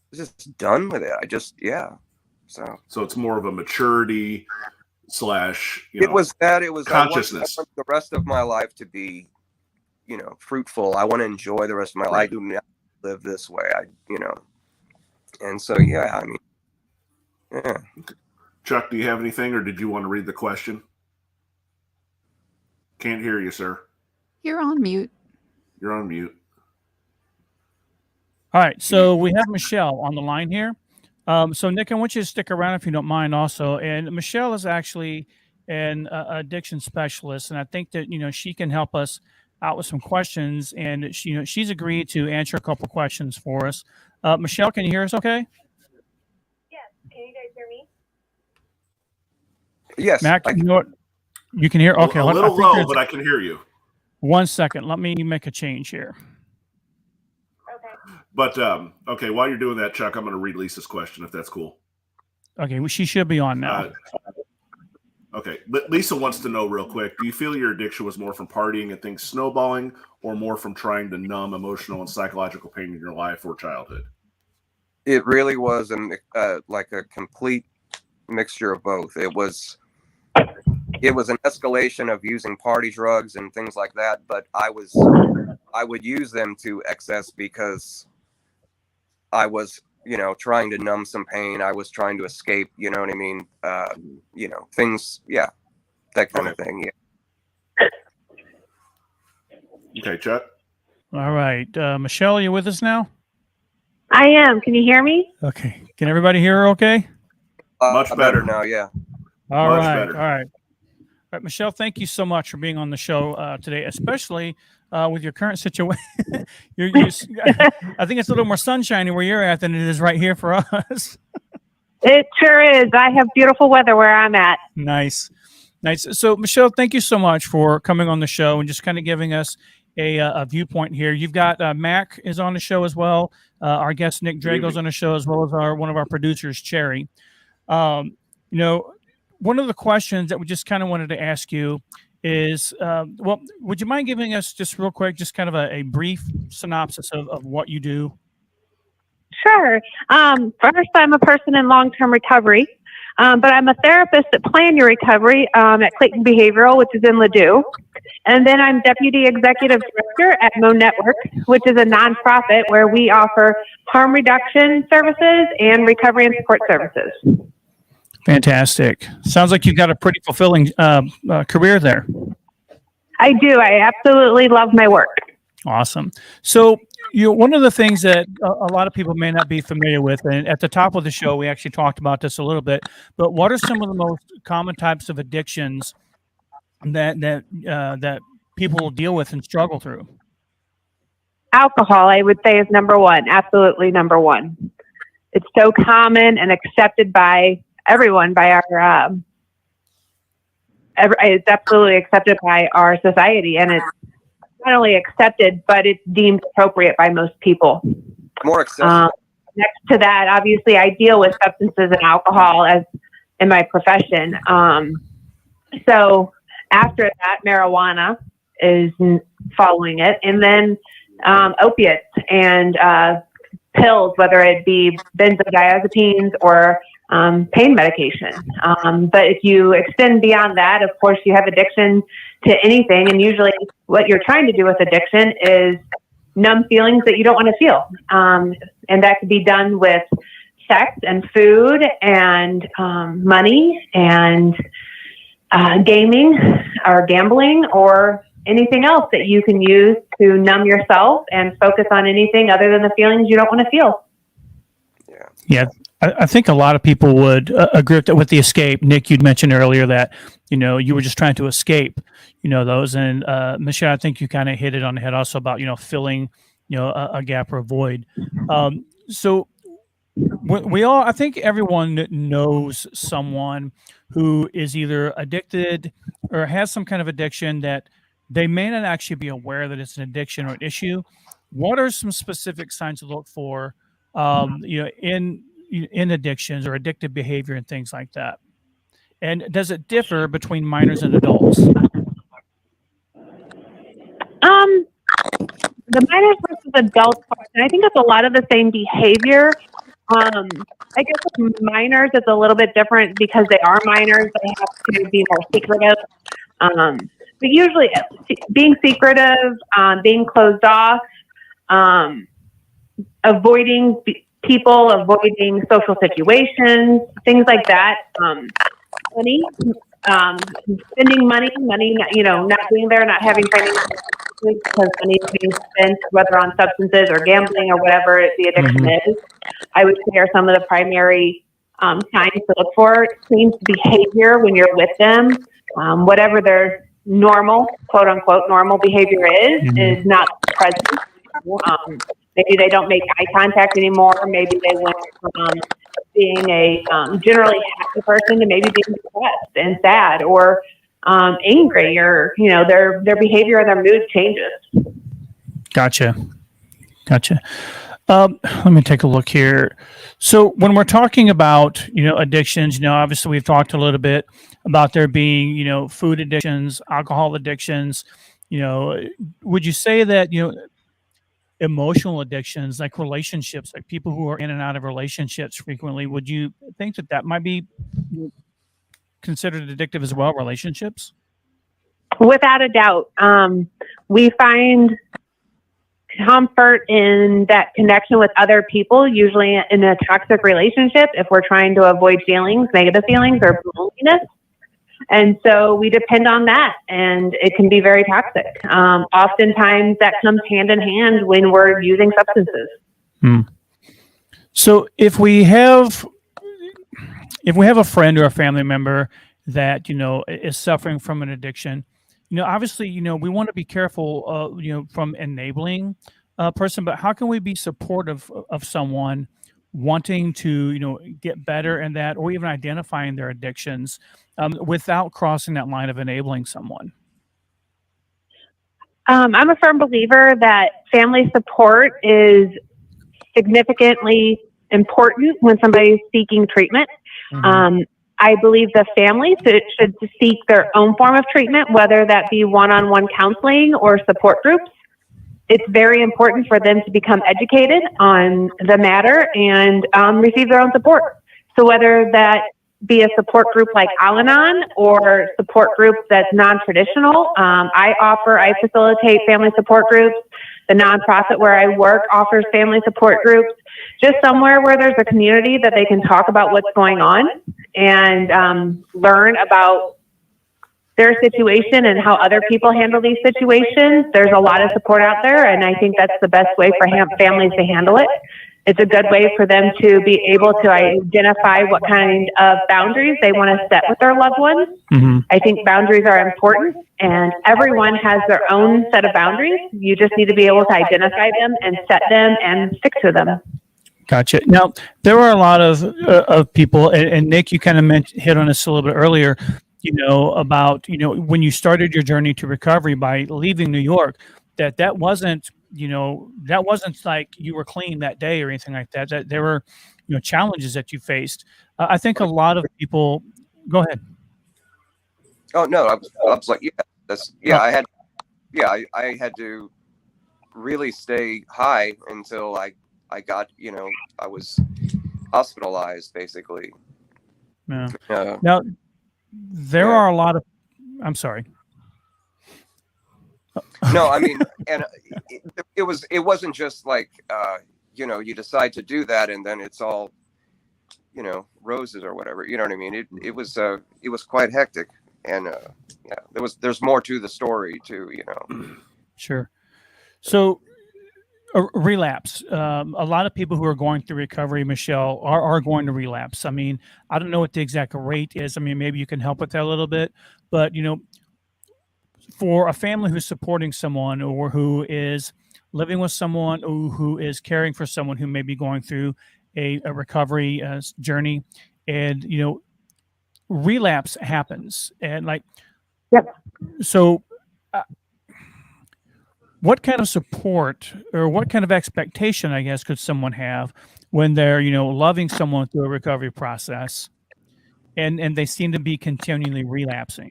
S4: was just done with it. So
S1: it's more of a maturity /
S4: it was
S1: consciousness.
S4: I want the rest of my life to be, fruitful. I want to enjoy the rest of my life. I do not live this way. And so, yeah.
S1: Chuck, do you have anything, or did you want to read the question? Can't hear you, sir.
S3: You're on mute.
S1: You're on mute.
S2: All right, so we have Michelle on the line here. So Nick, I want you to stick around if you don't mind also. And Michelle is actually an addiction specialist, and I think that she can help us out with some questions. And she's agreed to answer a couple questions for us. Michelle, can you hear us? Okay.
S6: Yes. Can you guys hear me?
S4: Yes.
S2: Mac, you can hear. Okay,
S1: a little low, but I can hear you.
S2: 1 second. Let me make a change here.
S1: But okay, while you're doing that, Chuck, I'm going to read Lisa's question if that's cool.
S2: Okay, well, she should be on now.
S1: Okay, Lisa wants to know real quick: do you feel your addiction was more from partying and things snowballing, or more from trying to numb emotional and psychological pain in your life or childhood?
S4: It really was like a complete mixture of both. It was an escalation of using party drugs and things like that, but I would use them to excess because I was, trying to numb some pain. I was trying to escape, you know what I mean? Things, yeah. that kind of thing. Yeah.
S1: Okay, Chet.
S2: All right. Michelle, you with us now?
S6: I am. Can you hear me?
S2: Okay. Can everybody hear her okay?
S1: Much better.
S4: now. Yeah.
S2: All
S1: Much
S2: right.
S1: better.
S2: All right. All right, Michelle, thank you so much for being on the show today, especially with your current situation. I think it's a little more sunshiny where you're at than it is right here for us.
S6: It sure is. I have beautiful weather where I'm at.
S2: Nice. So, Michelle, thank you so much for coming on the show and just kind of giving us a viewpoint here. You've got Mac is on the show as well. Our guest Nick Drago's on the show, as well as one of our producers, Cherry. You know, one of the questions that we just kind of wanted to ask you is, well, would you mind giving us just real quick, just kind of a brief synopsis of what you do?
S6: Sure. First, I'm a person in long-term recovery, but I'm a therapist at Plan Your Recovery at Clayton Behavioral, which is in Ladue. And then I'm Deputy Executive Director at Mo Network, which is a nonprofit where we offer harm reduction services and recovery and support services.
S2: Fantastic. Sounds like you've got a pretty fulfilling career there.
S6: I do. I absolutely love my work.
S2: Awesome. So, one of the things that a lot of people may not be familiar with, and at the top of the show, we actually talked about this a little bit, but what are some of the most common types of addictions that people will deal with and struggle through?
S6: Alcohol, I would say, is number one. Absolutely number one. It's so common and accepted by everyone, by our, it's absolutely accepted by our society, and it's not only accepted, but it's deemed appropriate by most people.
S4: More accessible.
S6: Next to that, obviously, I deal with substances and alcohol as in my profession. So after that, marijuana is following it, and then opiates and pills, whether it be benzodiazepines or pain medication. But if you extend beyond that, of course, you have addiction to anything. And usually what you're trying to do with addiction is numb feelings that you don't want to feel. And that could be done with sex and food and money and gaming or gambling or anything else that you can use to numb yourself and focus on anything other than the feelings you don't want to feel.
S2: Yeah. I think a lot of people would agree with the escape. Nick, you'd mentioned earlier that, you were just trying to escape, those. And Michelle, I think you kind of hit it on the head also about, filling, a gap or a void. So I think everyone knows someone who is either addicted or has some kind of addiction that they may not actually be aware that it's an addiction or an issue. What are some specific signs to look for, in addictions or addictive behavior and things like that? And does it differ between minors and adults?
S6: The minors versus adults question, I think it's a lot of the same behavior. I guess with minors, it's a little bit different because they are minors. They have to be more secretive. But usually being secretive, being closed off, avoiding people, avoiding social situations, things like that. Money, spending money, not being there, not having financial because money is being spent, whether on substances or gambling or whatever the addiction is. I would say are some of the primary signs to look for. Change behavior when you're with them, whatever their normal, quote unquote, normal behavior is not present. Maybe they don't make eye contact anymore. Maybe they went from being a generally happy person to maybe being depressed and sad or angry, or their behavior and their mood changes.
S2: Gotcha. Let me take a look here. So when we're talking about addictions, obviously we've talked a little bit about there being food addictions, alcohol addictions. Would you say that emotional addictions, like relationships, like people who are in and out of relationships frequently, would you think that might be considered addictive as well, relationships?
S6: Without a doubt. We find comfort in that connection with other people, usually in a toxic relationship, if we're trying to avoid feelings, negative feelings or loneliness. And so we depend on that, and it can be very toxic. Oftentimes that comes hand in hand when we're using substances.
S2: So if we have a friend or a family member that, is suffering from an addiction, obviously, we want to be careful, from enabling a person, but how can we be supportive of someone wanting to, get better in that, or even identifying their addictions, without crossing that line of enabling someone?
S6: I'm a firm believer that family support is significantly important when somebody's seeking treatment. I believe the families should seek their own form of treatment, whether that be one-on-one counseling or support groups. It's very important for them to become educated on the matter and receive their own support. So whether that be a support group like Al-Anon or support groups that's non-traditional, I facilitate family support groups. The nonprofit where I work offers family support groups, just somewhere where there's a community that they can talk about what's going on and learn about their situation and how other people handle these situations. There's a lot of support out there, and I think that's the best way for families to handle it. It's a good way for them to be able to identify what kind of boundaries they want to set with their loved ones. I think boundaries are important, and everyone has their own set of boundaries. You just need to be able to identify them and set them and stick to them.
S2: Gotcha. Now, there are a lot of people, and Nick, you kind of hit on this a little bit earlier, about, when you started your journey to recovery by leaving New York, that wasn't like you were clean that day or anything like that. That there were, challenges that you faced. I think a lot of people. Go ahead.
S4: Oh no, I was like, I had to really stay high until I got, I was hospitalized basically.
S2: Yeah. Now, there are a lot of. I'm sorry.
S4: No, I mean, and it wasn't just like, you decide to do that and then it's all, roses or whatever. You know what I mean? It was quite hectic, and there's more to the story too.
S2: Sure. So, a relapse. A lot of people who are going through recovery, Michelle, are going to relapse. I mean, I don't know what the exact rate is. I mean, maybe you can help with that a little bit, but for a family who's supporting someone or who is living with someone or who is caring for someone who may be going through a recovery journey, and relapse happens, and so what kind of support or what kind of expectation, I guess, could someone have when they're loving someone through a recovery process and they seem to be continually relapsing?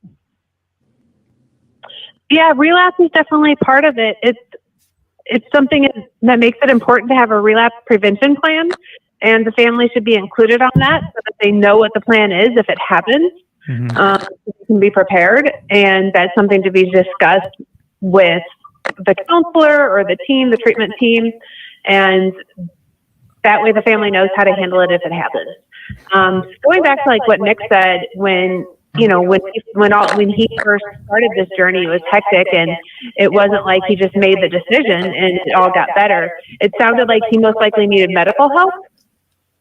S6: Yeah, relapse is definitely part of it. It's something that makes it important to have a relapse prevention plan, and the family should be included on that so that they know what the plan is if it happens. So you can be prepared, and that's something to be discussed with the counselor or the team, the treatment team, and that way the family knows how to handle it if it happens. Going back to what Nick said, when he first started this journey, it was hectic, and it wasn't like he just made the decision and it all got better. It sounded like he most likely needed medical help.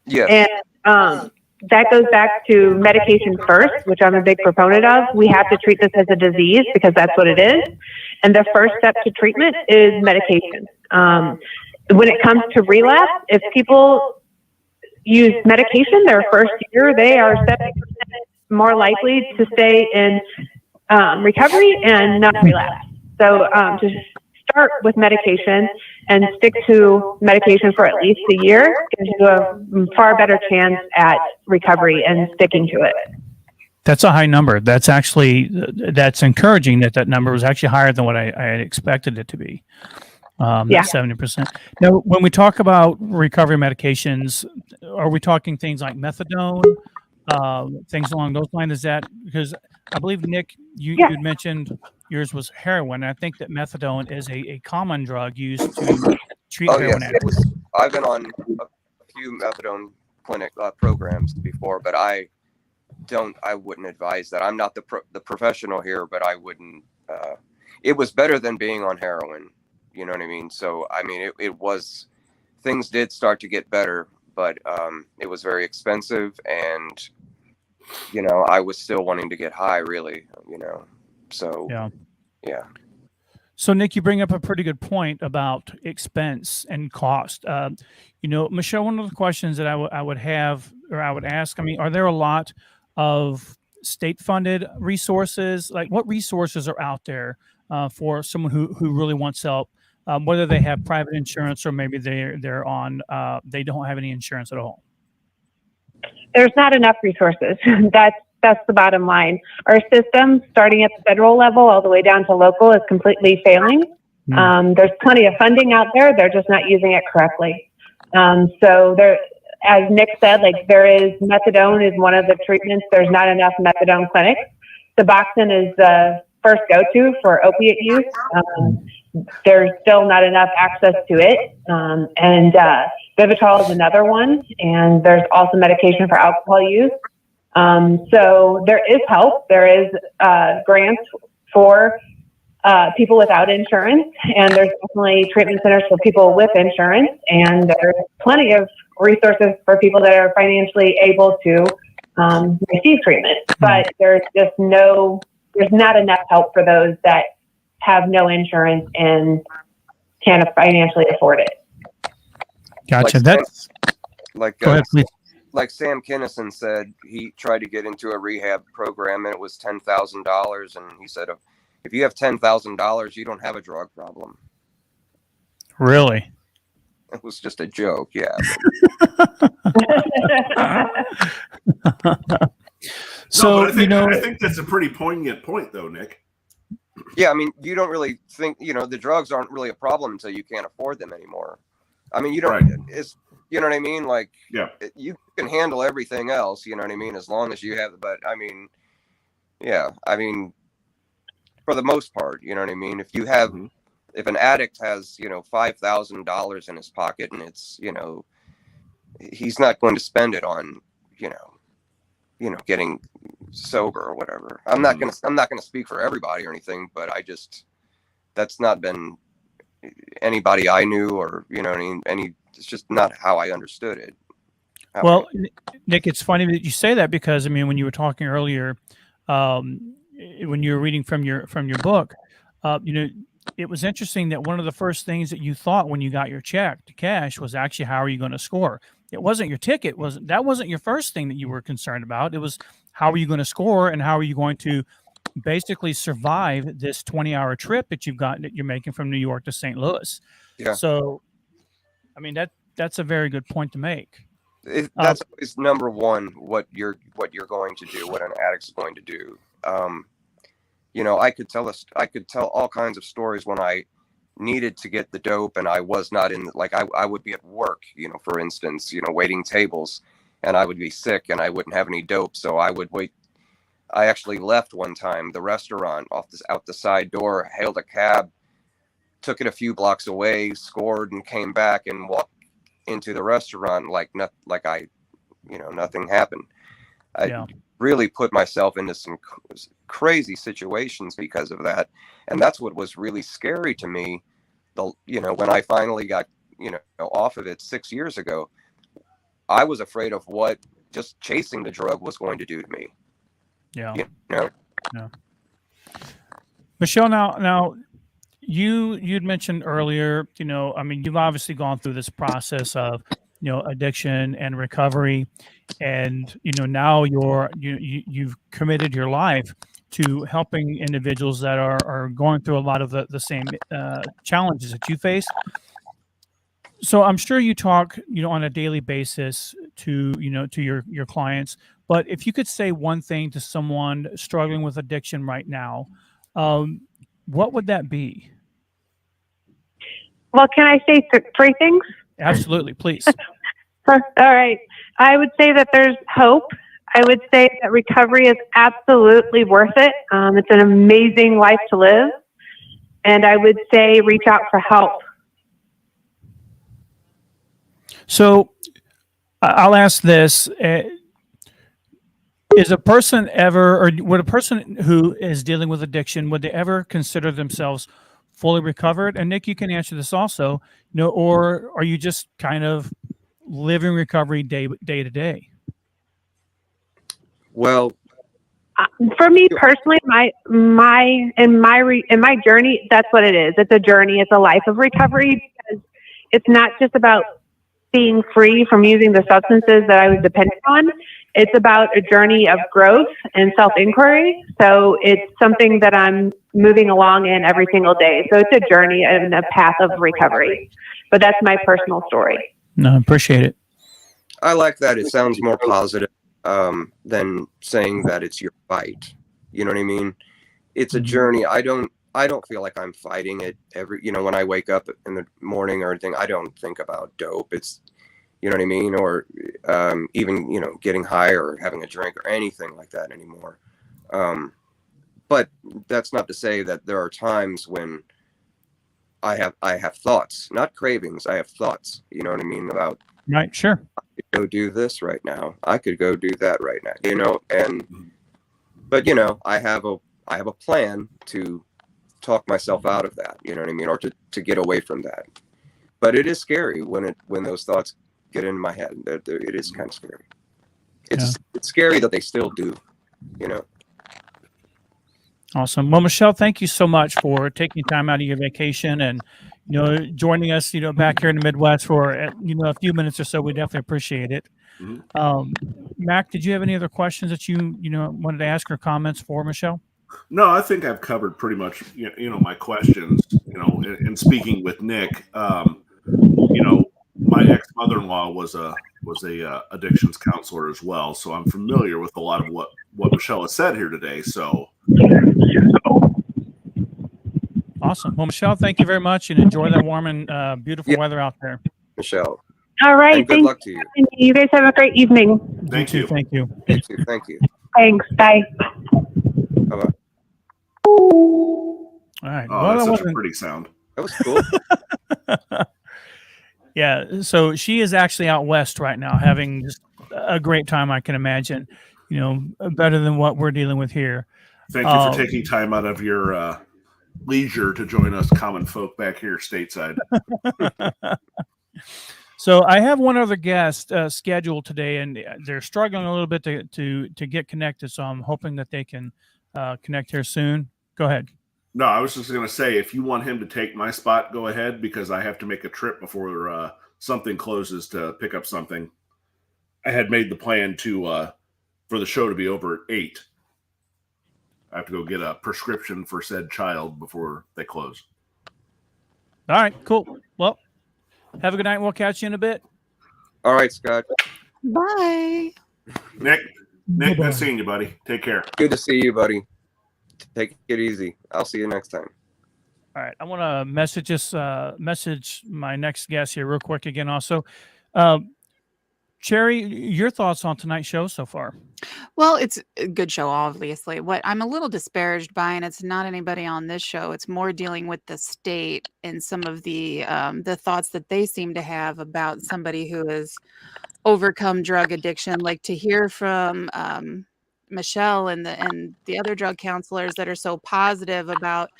S4: Yes.
S6: And that goes back to medication first, which I'm a big proponent of. We have to treat this as a disease because that's what it is. And the first step to treatment is medication. When it comes to relapse, if people use medication their first year, they are 70% more likely to stay in recovery and not relapse. So to start with medication and stick to medication for at least a year gives you a far better chance at recovery and sticking to it.
S2: That's a high number. That's encouraging that number was actually higher than what I had expected it to be. 70%. Now, when we talk about recovery medications, are we talking things like methadone, things along those lines? Is that because I believe, Nick, you'd mentioned yours was heroin. I think that methadone is a common drug used to treat heroin addicts.
S4: I've been on a few methadone clinic programs before, but I wouldn't advise that. I'm not the professional here, but I wouldn't. It was better than being on heroin. You know what I mean? So I mean, it was, things did start to get better, but it was very expensive, and you know, I was still wanting to get high, really. You know, so yeah.
S2: So, Nick, you bring up a pretty good point about expense and cost. You know, Michelle, one of the questions that I would have, or I would ask, I mean, are there a lot of state-funded resources? Like, what resources are out there for someone who really wants help, whether they have private insurance or maybe they're on they don't have any insurance at all?
S6: There's not enough resources. That's the bottom line. Our system, starting at the federal level all the way down to local, is completely failing. There's plenty of funding out there. They're just not using it correctly. So there, as Nick said, like, there is methadone is one of the treatments. There's not enough methadone clinics. Suboxone is the first go-to for opiate use. There's still not enough access to it. And Vivitrol is another one. And there's also medication for alcohol use. So there is help. There is grants for people without insurance, and there's definitely treatment centers for people with insurance, and there's plenty of resources for people that are financially able to receive treatment. But there's not enough help for those that have no insurance and can't financially afford it.
S2: Gotcha. Go ahead, please.
S4: Like Sam Kinison said, he tried to get into a rehab program and it was $10,000. And he said, if you have $10,000, you don't have a drug problem.
S2: Really?
S4: It was just a joke. Yeah.
S2: So,
S1: I think that's a pretty poignant point though, Nick.
S4: Yeah. I mean, you don't really think, the drugs aren't really a problem until you can't afford them anymore. I mean, you don't, you know what I mean? Like,
S1: yeah,
S4: you can handle everything else, you know what I mean? As long as you have, but I mean, yeah, I mean, for the most part, you know what I mean? If you have, if an addict has, $5,000 in his pocket and it's, he's not going to spend it on, getting sober or whatever. I'm not going to speak for everybody or anything, but that's not been anybody I knew or, it's just not how I understood it.
S2: Well, Nick, it's funny that you say that because, I mean, when you were talking earlier, when you were reading from your book, it was interesting that one of the first things that you thought when you got your check to cash was actually, how are you going to score? It wasn't your ticket. That wasn't your first thing that you were concerned about. It was, how are you going to score and how are you going to basically survive this 20-hour trip that you're making from New York to St. Louis. Yeah. So, I mean, that's a very good point to make.
S4: That's always number one, what you're going to do, what an addict's going to do. I could tell all kinds of stories when I needed to get the dope and I was not in, like, I would be at work, for instance, waiting tables, and I would be sick and I wouldn't have any dope. So I would wait. I actually left one time the restaurant out the side door, hailed a cab, took it a few blocks away, scored, and came back and walked into the restaurant like nothing happened. I really put myself into some crazy situations because of that, and that's what was really scary to me. When I finally got off of it 6 years ago, I was afraid of what just chasing the drug was going to do to me.
S2: Yeah. Yeah. Michelle, now you'd mentioned earlier, I mean, you've obviously gone through this process of, addiction and recovery, and now you've committed your life to helping individuals that are going through a lot of the same challenges that you face. So I'm sure you talk, on a daily basis to your clients. But if you could say one thing to someone struggling with addiction right now, what would that be?
S6: Well, can I say three things?
S2: Absolutely, please.
S6: All right. I would say that there's hope. I would say that recovery is absolutely worth it. It's an amazing life to live. And I would say reach out for help.
S2: So I'll ask this. is a person ever, or would a person who is dealing with addiction, would they ever consider themselves fully recovered? And Nick, you can answer this also, or are you just kind of living recovery day to day?
S4: Well,
S6: For me personally, in my journey, that's what it is. It's a journey. It's a life of recovery, because it's not just about being free from using the substances that I was dependent on. It's about a journey of growth and self-inquiry. So it's something that I'm moving along in every single day. So it's a journey and a path of recovery. But that's my personal story.
S2: No, I appreciate it.
S4: I like that. It sounds more positive than saying that it's your fight. You know what I mean? It's a journey. I don't feel like I'm fighting it when I wake up in the morning or anything. I don't think about dope. It's, you know what I mean? Or even, getting high or having a drink or anything like that anymore. But that's not to say that there are times when I have thoughts, not cravings. I have thoughts, you know what I mean? About,
S2: Right. Sure.
S4: I could go do this right now. I could go do that right now, but I have a plan to talk myself out of that, you know what I mean? Or to get away from that. But it is scary when those thoughts get in my head. It is kind of scary. It's scary that they still do,
S2: Awesome. Well, Michelle, thank you so much for taking time out of your vacation and, joining us, back here in the Midwest for, a few minutes or so. We definitely appreciate it. Mac, did you have any other questions that you wanted to ask or comments for Michelle?
S1: No, I think I've covered pretty much, my questions, in speaking with Nick, my ex-mother-in-law was a addictions counselor as well. So I'm familiar with a lot of what Michelle has said here today. So.
S2: Awesome. Well, Michelle, thank you very much, and enjoy that warm and beautiful weather out there.
S4: Michelle.
S6: All right.
S4: And good luck to you.
S6: You guys have a great evening.
S1: Thank you.
S2: Thank you.
S4: You too. Thank you.
S6: Thanks. Bye.
S4: Bye-bye.
S2: All right.
S1: Oh,
S2: Well,
S1: that's
S2: that
S1: such a pretty sound.
S4: That was cool.
S2: Yeah. So she is actually out west right now, having just a great time. I can imagine, better than what we're dealing with here.
S1: Thank you for taking time out of your leisure to join us common folk back here stateside.
S2: So I have one other guest scheduled today, and they're struggling a little bit to get connected. So I'm hoping that they can connect here soon. Go ahead.
S1: No, I was just going to say, if you want him to take my spot, go ahead, because I have to make a trip before something closes to pick up something. I had made the plan for the show to be over at 8. I have to go get a prescription for said child before they close.
S2: All right, cool. Well, have a good night. We'll catch you in a bit.
S4: All right, Scott.
S3: Bye.
S1: Nick,
S2: Bye-bye.
S1: good seeing you, buddy. Take care.
S4: Good to see you, buddy. Take it easy. I'll see you next time.
S2: All right. I want to message my next guest here real quick again also. Cherry, your thoughts on tonight's show so far?
S3: Well, it's a good show, obviously. What I'm a little disparaged by, and it's not anybody on this show, it's more dealing with the state and some of the thoughts that they seem to have about somebody who has overcome drug addiction. Like to hear from Michelle and the other drug counselors that are so positive about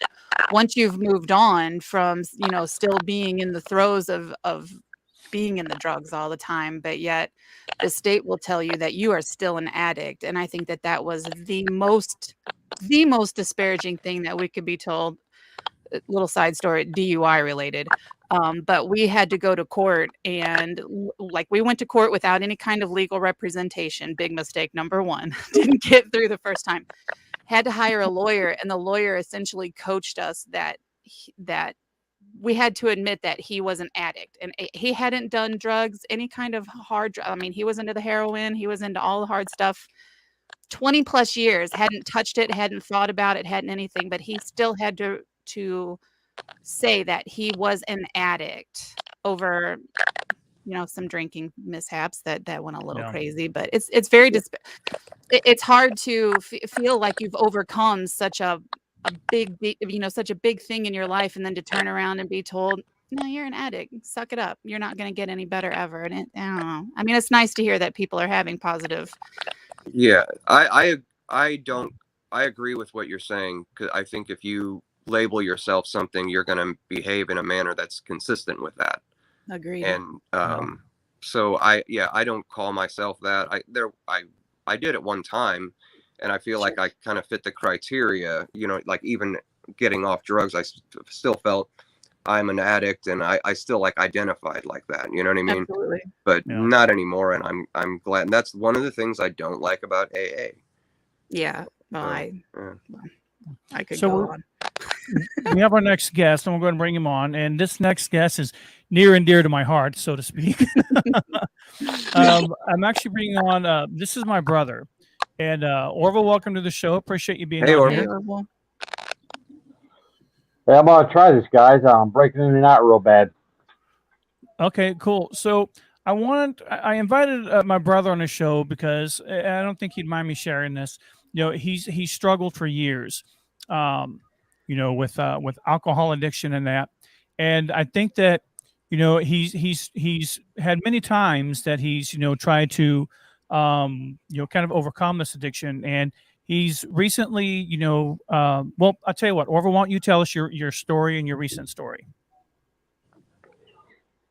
S3: once you've moved on from, still being in the throes of being in the drugs all the time, but yet the state will tell you that you are still an addict. And I think that was the most disparaging thing that we could be told. A little side story, DUI related. But we had to go to court, and we went to court without any kind of legal representation. Big mistake number one. Didn't get through the first time. Had to hire a lawyer, and the lawyer essentially coached us that we had to admit that he was an addict, and he hadn't done drugs, any kind of hard drug. I mean, he was into the heroin, he was into all the hard stuff. 20 plus years, hadn't touched it, hadn't thought about it, hadn't anything, but he still had to say that he was an addict over, some drinking mishaps that went a little crazy. But it's very it's hard to feel like you've overcome such a big, such a big thing in your life, and then to turn around and be told, no, you're an addict, suck it up, you're not going to get any better ever. And I don't know. I mean, it's nice to hear that people are having positive
S4: Yeah, I agree with what you're saying, because I think if you label yourself something, you're going to behave in a manner that's consistent with that.
S3: Agreed.
S4: And so I don't call myself that. I did at one time, and I feel like I kind of fit the criteria. You know, like even getting off drugs, I still felt I'm an addict, and I still like identified like that. You know what I mean?
S3: Absolutely.
S4: But
S2: Yeah.
S4: not anymore, and I'm glad. And that's one of the things I don't like about AA.
S3: Yeah. Well,
S4: Yeah.
S3: I could
S2: So
S3: go
S2: we're-
S3: on.
S2: We have our next guest, and we're going to bring him on. And this next guest is near and dear to my heart, so to speak. I'm actually bringing on. This is my brother, and Orville. Welcome to the show. Appreciate you being
S4: Hey,
S2: on
S4: Orville.
S3: Hey,
S2: here.
S3: Orville.
S7: Hey, I'm gonna try this, guys. I'm breaking in and out real bad.
S2: Okay, cool. So I invited my brother on the show because I don't think he'd mind me sharing this. You know, he's struggled for years, with alcohol addiction and that, and I think that he's had many times that he's tried to kind of overcome this addiction, and he's recently well, I'll tell you what, Orville, why don't you tell us your story and your recent story?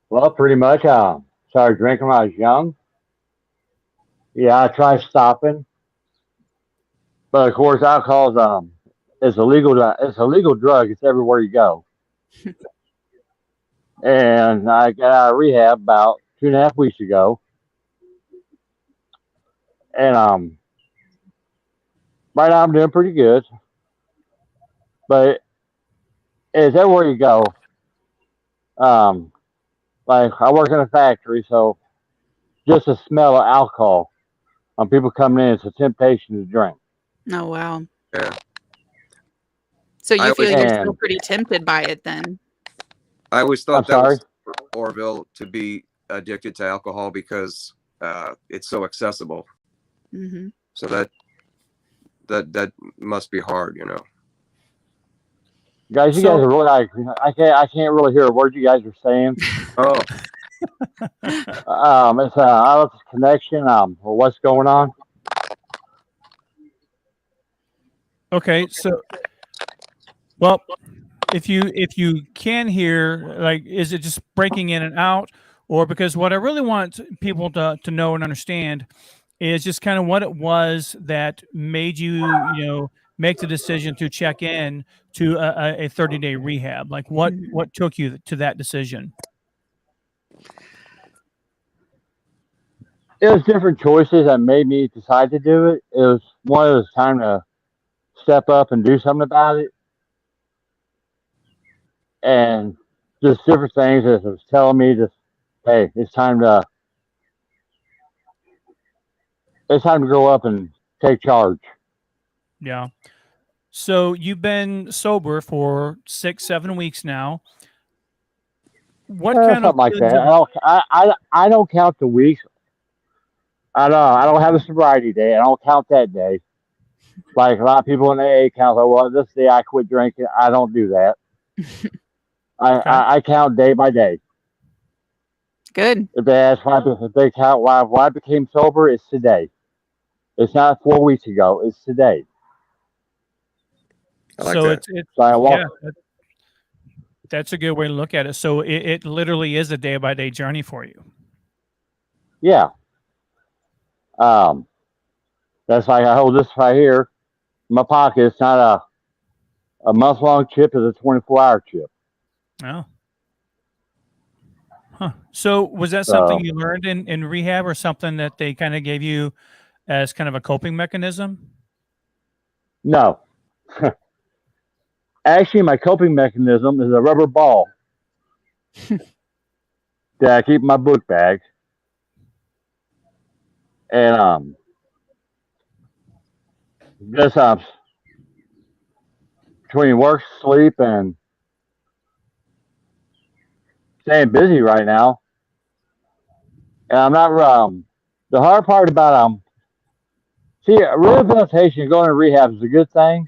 S7: Well, pretty much. Started drinking when I was young. Yeah, I tried stopping, but of course, alcohol is illegal. It's a legal drug. It's everywhere you go. And I got out of rehab about 2.5 weeks ago, and right now I'm doing pretty good. But it's everywhere you go. Um, like I work in a factory, so just the smell of alcohol on people coming in, it's a temptation to drink.
S3: Oh, wow.
S4: Yeah.
S3: So you
S4: I
S3: feel
S4: was-
S3: you're still
S7: And-
S3: pretty tempted by it then?
S4: I always
S7: I'm
S4: thought that
S7: sorry.
S4: was for Orville to be addicted to alcohol because it's so accessible.
S3: Hmm.
S4: So that must be hard, you know.
S7: Guys, you
S2: So-
S7: guys are really like I can't really hear a word you guys are saying.
S4: Oh,
S7: It's I don't know if it's connection. Or what's going on?
S2: Okay, so well, if you can hear, like, is it just breaking in and out, or because what I really want people to know and understand is just kind of what it was that made you make the decision to check in to a 30-day rehab. Like what took you to that decision?
S7: It was different choices that made me decide to do it. It was one of those time to step up and do something about it, and just different things that was telling me just, hey, it's time to grow up and take charge.
S2: Yeah. So you've been sober for 6-7 weeks now. What kind of
S7: Something like
S2: feelings
S7: that. I don't count the weeks. I don't have a sobriety day. I don't count that day. Like a lot of people in AA count, like, well, this day I quit drinking. I don't do that. I count day by day.
S3: Good.
S7: If they ask if they count why I became sober, it's today. It's not 4 weeks ago. It's today.
S4: I like
S2: so
S4: that.
S2: it's
S7: So I walk.
S2: yeah, that's a good way to look at it. So it literally is a day by day journey for you.
S7: Yeah. That's like I hold this right here in my pocket. It's not a month long chip. It's a 24-hour chip.
S2: Oh. Huh. So was that something you learned in rehab, or something that they kind of gave you as kind of a coping mechanism?
S7: No. Actually, my coping mechanism is a rubber ball that I keep in my book bag. And just between work, sleep, and staying busy right now. And I'm not the hard part about see, rehabilitation, going to rehab is a good thing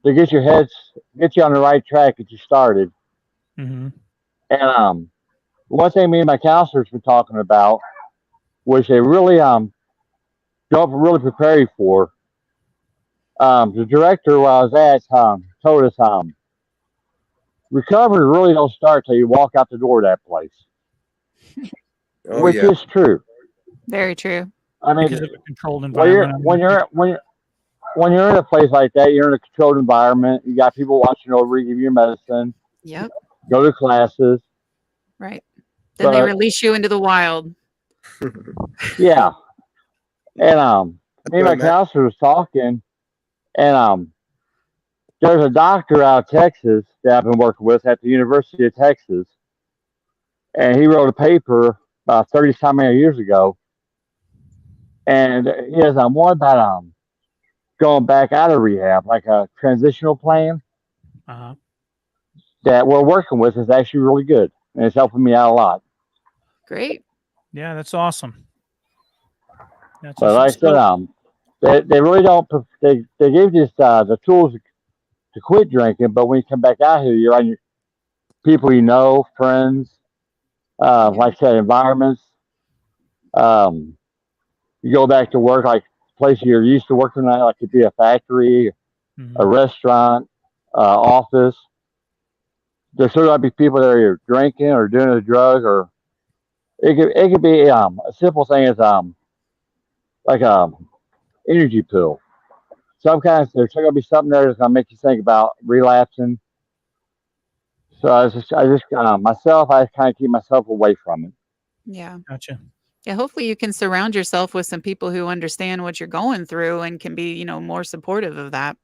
S7: to get you on the right track, get you started.
S2: Mm-hmm.
S7: And one thing me and my counselors were talking about, which they really don't really prepare you for. The director where I was at told us recovery really don't start till you walk out the door of that place,
S4: Oh
S7: which
S4: yeah.
S7: is true.
S3: Very true.
S7: I mean,
S2: Because of a controlled
S7: when you're
S2: environment. I
S7: when
S2: mean,
S7: you're when you're in a place like that, you're in a controlled environment. You got people watching over you, give you your medicine,
S3: Yep.
S7: go to classes.
S3: Right. Then they
S7: But
S3: release you into the wild.
S7: yeah, and me and
S4: what I
S7: my
S4: meant.
S7: counselor was talking, and there's a doctor out of Texas that I've been working with at the University of Texas, and he wrote a paper about 30 some years ago, and he has one about going back out of rehab, like a transitional plan
S2: uh-huh.
S7: that we're working with is actually really good, and it's helping me out a lot.
S3: Great.
S2: Yeah, that's awesome. That's
S7: But
S2: awesome.
S7: like I said, they really don't. They gave you the tools to quit drinking, but when you come back out here, you're on your people you know, friends, like I said, environments. Um, you go back to work like place you're used to working at, like it could be a factory,
S2: Mhm.
S7: a restaurant, office. There's still gonna be people that are either drinking or doing a drug, or it could be a simple thing as like a energy pill. Some kind of there's still gonna be something there that's gonna make you think about relapsing. So I just myself, I kind of keep myself away from it.
S3: Yeah.
S2: Gotcha.
S3: Yeah. Hopefully you can surround yourself with some people who understand what you're going through and can be, more supportive of that.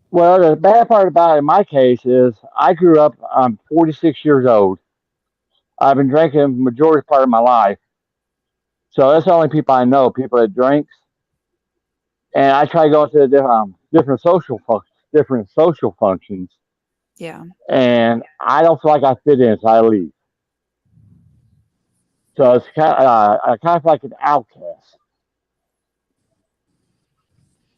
S7: Well, the bad part about it in my case is I grew up. I'm 46 years old. I've been drinking the majority part of my life, so that's the only people I know. People that drinks, and I try to go to the different social functions,
S3: Yeah.
S7: and I don't feel like I fit in, so I leave. So it's I kind of feel like an outcast.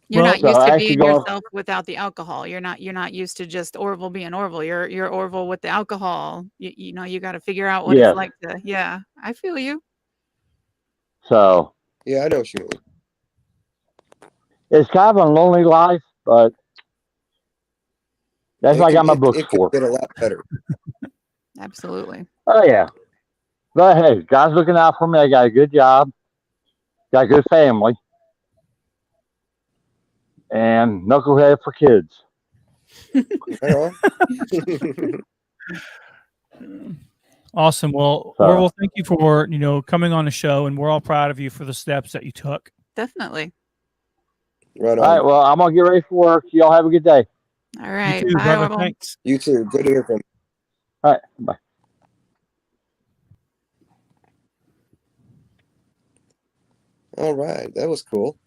S3: You're
S2: Well,
S3: not
S7: So
S3: used to
S7: I actually
S3: being
S7: go.
S3: yourself without the alcohol. You're not used to just Orville being Orville. You're Orville with the alcohol. You got to figure out what it's
S7: Yes.
S3: like to. Yeah, I feel you.
S7: So
S4: Yeah, I know what you mean.
S7: it's kind of a lonely life, but that's what I got my books
S4: It could
S7: for.
S4: get a lot better.
S3: Absolutely.
S7: Oh yeah. But hey, God's looking out for me. I got a good job, got a good family, and knucklehead for kids.
S4: Right on.
S2: Awesome. Well,
S7: So-
S2: Orville, thank you for coming on the show, and we're all proud of you for the steps that you took.
S3: Definitely.
S4: Right
S7: All right,
S4: on.
S7: well, I'm gonna get ready for work. Y'all have a good day.
S3: All right.
S2: You too,
S3: Bye,
S2: brother.
S3: Orville.
S2: Thanks.
S4: You too. Good to hear from you.
S7: All right, bye.
S4: All right. That was cool.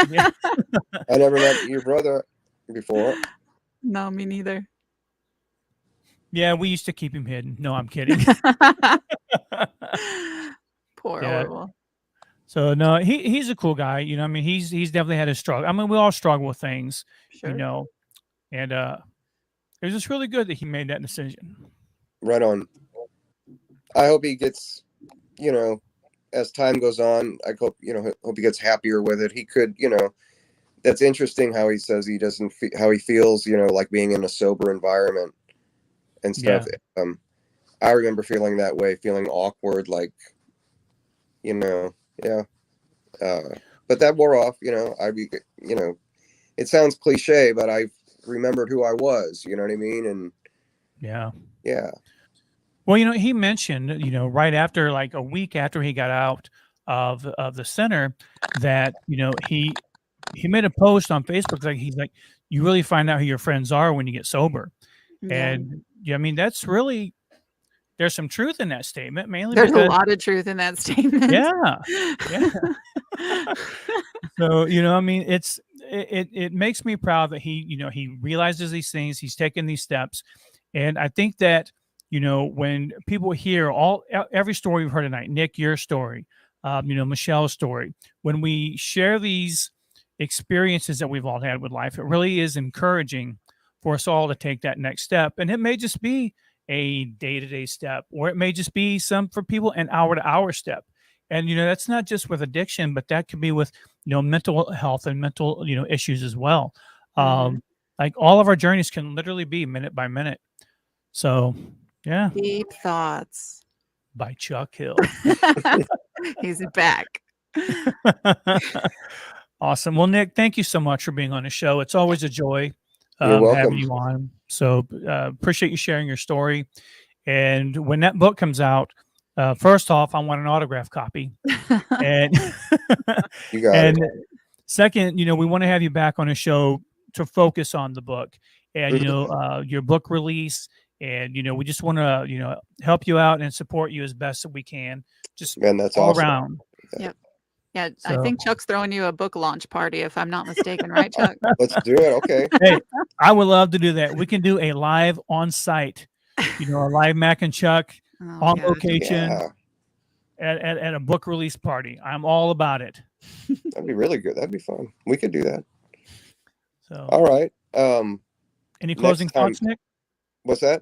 S2: Yeah.
S4: I never met your brother before.
S3: No, me neither.
S2: Yeah, we used to keep him hidden. No, I'm kidding.
S3: Poor
S2: Yeah.
S3: Orville.
S2: So no, he's a cool guy. I mean, he's definitely had a struggle. I mean, we all struggle with things,
S3: Sure.
S2: and it was just really good that he made that decision.
S4: Right on. I hope he gets, as time goes on, I hope he gets happier with it. He could, that's interesting how he says he doesn't how he feels, like being in a sober environment and stuff. I remember feeling that way, feeling awkward, like, yeah. But that wore off, it sounds cliche, but I remembered who I was, you know what I mean? And
S2: Yeah.
S4: yeah.
S2: Well, he mentioned, right after, like a week after he got out of the center, that he made a post on Facebook, like he's like, you really find out who your friends are when you get sober.
S3: Yeah.
S2: And I mean, that's really, there's some truth in that statement, mainly
S3: There's a
S2: because
S3: lot of truth in that statement.
S2: yeah. So, I mean, it makes me proud that he realizes these things, he's taken these steps. And I think that, when people hear every story we've heard tonight, Nick, your story, Michelle's story, when we share these experiences that we've all had with life, it really is encouraging for us all to take that next step. And it may just be a day-to-day step, or it may just be for people an hour-to-hour step. And that's not just with addiction, but that could be with mental health and mental issues as well. Like all of our journeys can literally be minute by minute. So yeah,
S3: Deep thoughts.
S2: by Chuck Hill.
S3: He's back.
S2: Awesome. Well, Nick, thank you so much for being on the show. It's always a joy
S4: You're welcome.
S2: having you on. So appreciate you sharing your story. And when that book comes out, first off, I want an autograph copy. And
S4: You got
S2: and
S4: it.
S2: second, we want to have you back on the show to focus on the book and your book release. And we just want to help you out and support you as best that we can. Just
S4: Man, that's
S2: all
S4: awesome.
S2: around.
S3: Yeah, I
S2: So-
S3: think Chuck's throwing you a book launch party, if I'm not mistaken, right, Chuck?
S4: Let's do it. Okay.
S2: Hey, I would love to do that. We can do a live on site, a live Mac and Chuck
S3: Oh,
S2: on
S3: gosh.
S2: location
S4: Yeah,
S2: at a book release party. I'm all about it.
S4: that'd be really good. That'd be fun. We could do that.
S2: So,
S4: All right.
S2: any closing
S4: next time-
S2: thoughts, Nick?
S4: What's that?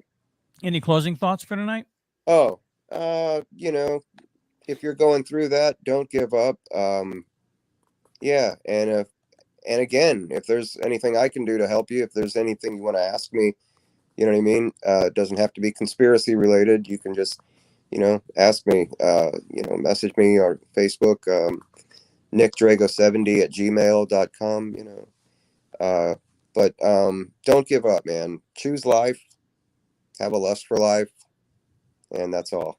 S2: Any closing thoughts for tonight?
S4: Oh, if you're going through that, don't give up. Yeah, and again, if there's anything I can do to help you, if there's anything you want to ask me, you know what I mean? It doesn't have to be conspiracy related. You can just, ask me, message me or Facebook, nickdrago70@gmail.com, but don't give up, man. Choose life, have a lust for life, and that's all.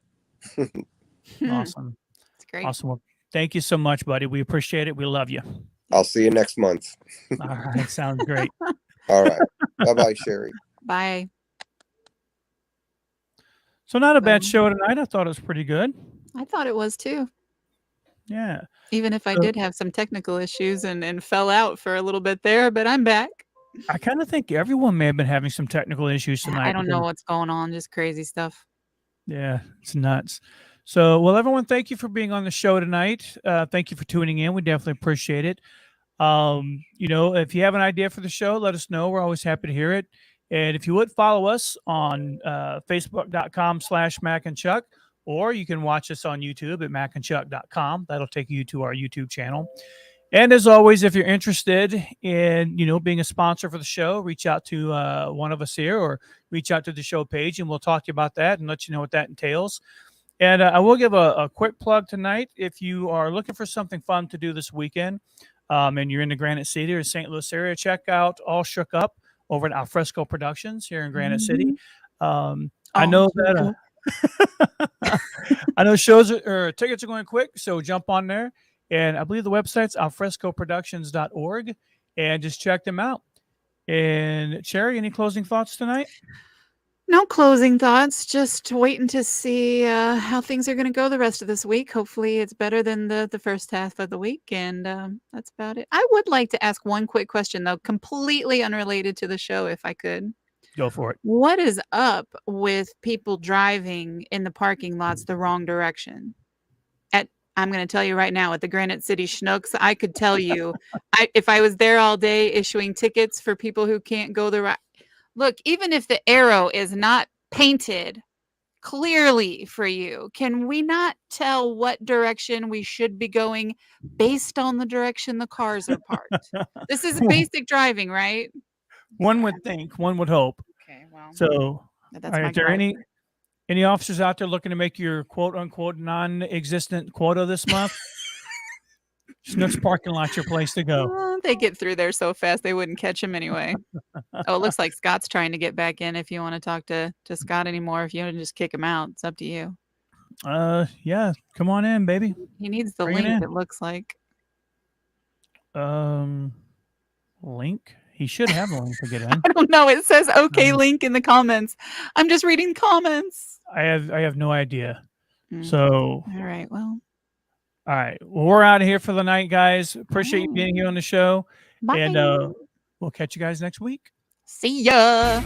S2: Awesome.
S3: It's great.
S2: Awesome. Well, thank you so much, buddy. We appreciate it. We love you.
S4: I'll see you next month.
S2: All right. Sounds great.
S4: All right. Bye-bye, Sherry.
S3: Bye.
S2: So not a bad show tonight. I thought it was pretty good.
S3: I thought it was too.
S2: Yeah.
S3: Even if I
S2: So-
S3: did have some technical issues and fell out for a little bit there, but I'm back.
S2: I kind of think everyone may have been having some technical issues tonight.
S3: I don't know
S2: because-
S3: what's going on, just crazy stuff.
S2: Yeah, it's nuts. So, well, everyone, thank you for being on the show tonight. Thank you for tuning in. We definitely appreciate it. If you have an idea for the show, let us know. We're always happy to hear it. And if you would follow us on Facebook.com/Mac and Chuck, or you can watch us on YouTube at macandchuck.com. That'll take you to our YouTube channel. And as always, if you're interested in, being a sponsor for the show, reach out to one of us here or reach out to the show page and we'll talk to you about that and let you know what that entails. And I will give a quick plug tonight. If you are looking for something fun to do this weekend and you're in the Granite City or St. Louis area, check out All Shook Up over at Alfresco Productions here in Granite City. I know that I know shows or tickets are going quick, so jump on there. And I believe the website's alfrescoproductions.org, and just check them out. And Sherry, any closing thoughts tonight?
S3: No closing thoughts, just waiting to see how things are going to go the rest of this week. Hopefully it's better than the first half of the week, and that's about it. I would like to ask one quick question, though, completely unrelated to the show, if I could.
S2: Go for it.
S3: What is up with people driving in the parking lots the wrong direction? I'm going to tell you right now, at the Granite City Schnucks, I could tell you, if I was there all day issuing tickets for people who can't go the right. Look, even if the arrow is not painted clearly for you, can we not tell what direction we should be going based on the direction the cars are parked? This is basic driving, right?
S2: One would think, one would hope.
S3: Okay, well,
S2: So,
S3: that's
S2: all
S3: my
S2: right, there
S3: gripe.
S2: any officers out there looking to make your quote unquote non-existent quota this month? Schnucks parking lot's your place to go.
S3: They get through there so fast they wouldn't catch him anyway. Oh, it looks like Scott's trying to get back in. If you want to talk to Scott anymore, if you want to just kick him out, it's up to you.
S2: Yeah, come on in, baby.
S3: He needs the
S2: Bring it
S3: link,
S2: in.
S3: it looks like.
S2: Link. He should have a link to get in.
S3: I don't know. It says okay link in the comments. I'm just reading comments.
S2: I have no idea.
S3: Mm.
S2: So,
S3: All right. Well,
S2: all right. Well, we're out of here for the night, guys. Appreciate you being here on the show.
S3: bye.
S2: And we'll catch you guys next week.
S3: See ya.